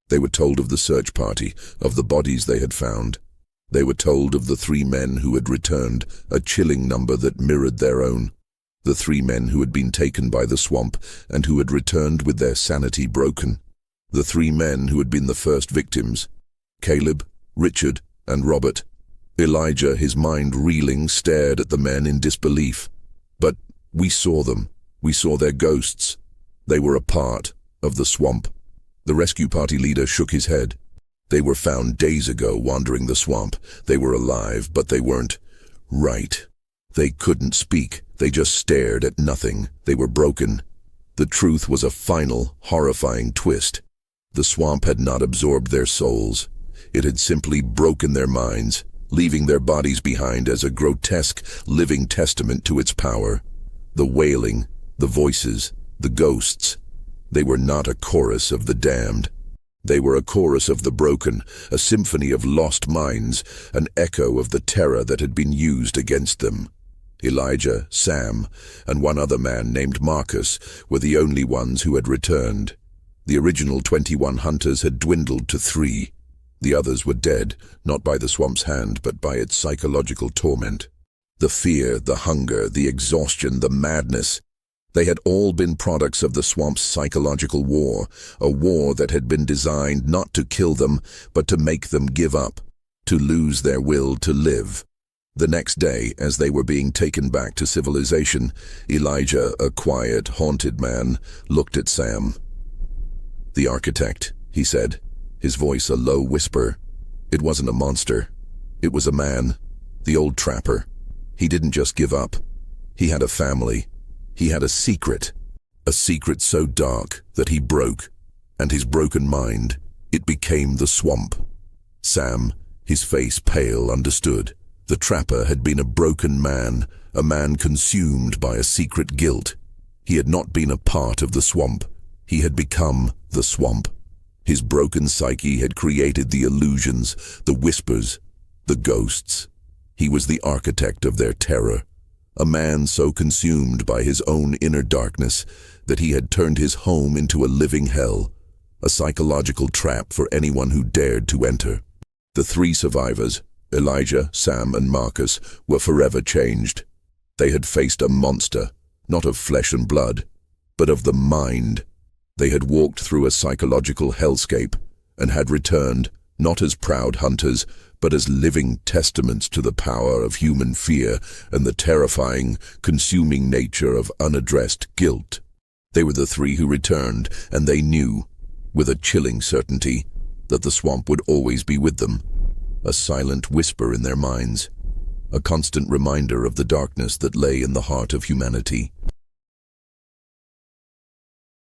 They were told of the search party, of the bodies they had found. They were told of the 3 men who had returned, a chilling number that mirrored their own. The 3 men who had been taken by the swamp and who had returned with their sanity broken. The 3 men who had been the first victims: Caleb, Richard, and Robert. Elijah, his mind reeling, stared at the men in disbelief. But we saw them. We saw their ghosts. They were a part of the swamp. The rescue party leader shook his head. They were found days ago wandering the swamp. They were alive, but they weren't right. They couldn't speak. They just stared at nothing. They were broken. The truth was a final, horrifying twist. The swamp had not absorbed their souls. It had simply broken their minds, leaving their bodies behind as a grotesque, living testament to its power. The wailing, the voices, the ghosts. They were not a chorus of the damned. They were a chorus of the broken, a symphony of lost minds, an echo of the terror that had been used against them. Elijah, Sam, and one other man named Marcus were the only ones who had returned. The original 21 hunters had dwindled to 3. The others were dead, not by the swamp's hand, but by its psychological torment. The fear, the hunger, the exhaustion, the madness. They had all been products of the swamp's psychological war, a war that had been designed not to kill them, but to make them give up, to lose their will to live. The next day, as they were being taken back to civilization, Elijah, a quiet, haunted man, looked at Sam. "The architect," he said, his voice a low whisper. It wasn't a monster. It was a man, the old trapper. He didn't just give up. He had a family. He had a secret so dark that he broke, and his broken mind, it became the swamp. Sam, his face pale, understood. The trapper had been a broken man, a man consumed by a secret guilt. He had not been a part of the swamp. He had become the swamp. His broken psyche had created the illusions, the whispers, the ghosts. He was the architect of their terror, a man so consumed by his own inner darkness that he had turned his home into a living hell, a psychological trap for anyone who dared to enter. The 3 survivors, Elijah, Sam, and Marcus, were forever changed. They had faced a monster, not of flesh and blood, but of the mind. They had walked through a psychological hellscape and had returned, not as proud hunters, but as living testaments to the power of human fear and the terrifying, consuming nature of unaddressed guilt. They were the 3 who returned, and they knew, with a chilling certainty, that the swamp would always be with them, a silent whisper in their minds, a constant reminder of the darkness that lay in the heart of humanity.